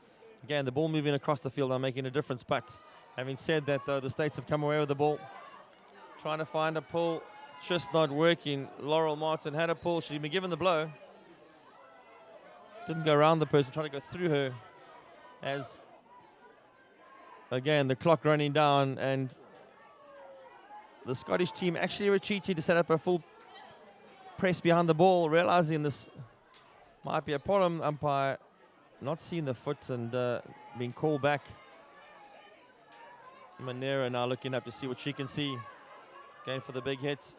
S1: Again, the ball moving across the field are making a difference. But having said that, though, the States have come away with the ball. Trying to find a pull. Just not working. Laurel Martin had a pull. She'd been given the blow. Didn't go around the person, trying to go through her. As, again, the clock running down, and the Scottish team actually retreated to set up a full press behind the ball, realizing this might be a problem. Umpire not seeing the foot and being called back. Manera now looking up to see what she can see. Going for the big hit,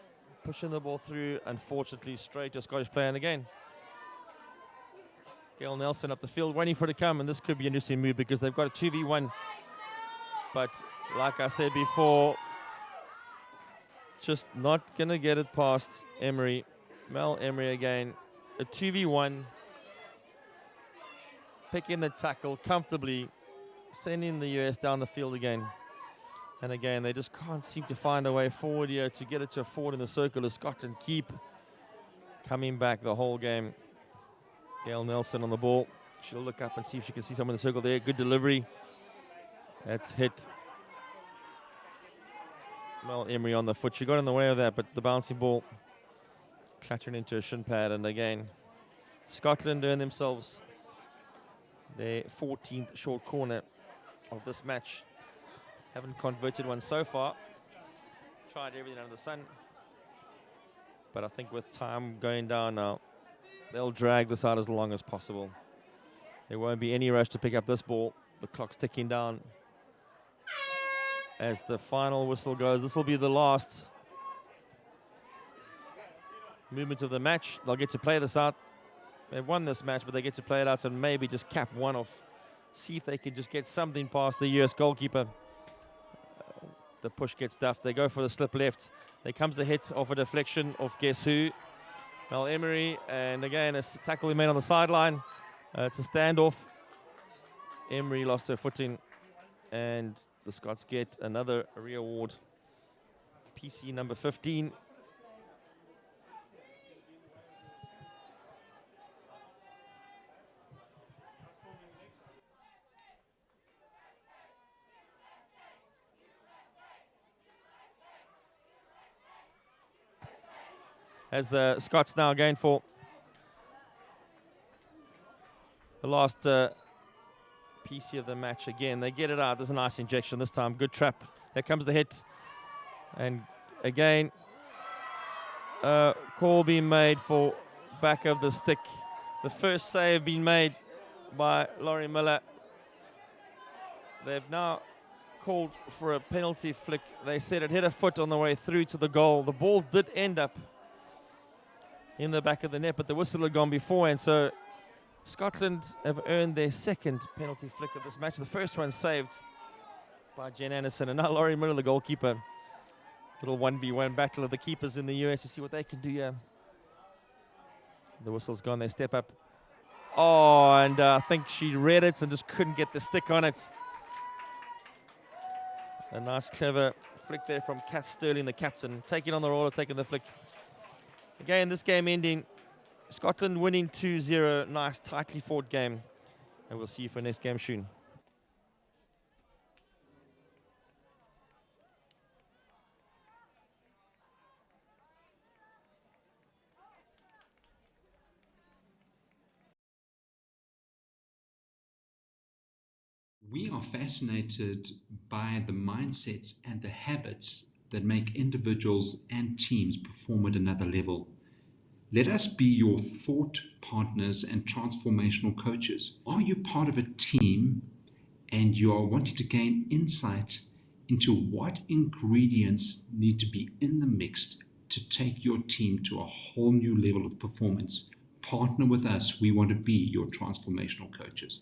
S1: pushing the ball through, unfortunately straight to a Scottish player. And again, Gail Nelson up the field waiting for it to come, and this could be an interesting move because they've got a 2v1. But like I said before, just not going to get it past Emery. Mel Emery again, a 2v1. Picking the tackle comfortably, sending the US down the field again. And again, they just can't seem to find a way forward here to get it to a forward in the circle as Scotland keep coming back the whole game. Gail Nelson on the ball. She'll look up and see if she can see someone in the circle there. Good delivery. That's hit Mel Emery on the foot. She got in the way of that, but the bouncing ball clattering into a shin pad. And again, Scotland earn themselves their 14th short corner of this match. Haven't converted one so far. Tried everything under the sun. But I think with time going down now, they'll drag this out as long as possible. There won't be any rush to pick up this ball. The clock's ticking down. As the final whistle goes, this will be the last movement of the match. They'll get to play this out. They've won this match, but they get to play it out and maybe just cap one off. See if they can just get something past the US goalkeeper. The push gets duffed. They go for the slip left. There comes a hit off a deflection of guess who? Mel Emery. And again, a tackle we made on the sideline. It's a standoff. Emery lost her footing. And the Scots get another re-award. PC number 15. As the Scots now going for the last PC of the match again. They get it out. There's a nice injection this time. Good trap. There comes the hit. And again, call being made for back of the stick. The first save being made by Laurie Miller. They've now called for a penalty flick. They said it hit a foot on the way through to the goal. The ball did end up in the back of the net, but the whistle had gone before, and so Scotland have earned their second penalty flick of this match. The first one saved by Jen Anderson, and now Laurie Miller, the goalkeeper. Little 1v1 battle of the keepers in the US to see what they can do here. The whistle's gone, they step up. Oh, and I think she read it and just couldn't get the stick on it. A nice, clever flick there from Kath Sterling, the captain, taking on the roller, taking the flick. Again, this game ending, Scotland winning 2-0. Nice, tightly fought game. And we'll see you for next game soon.
S4: We are fascinated by the mindsets and the habits that make individuals and teams perform at another level. Let us be your thought partners and transformational coaches. Are you part of a team and you are wanting to gain insight into what ingredients need to be in the mix to take your team to a whole new level of performance, partner with us. We want to be your transformational coaches.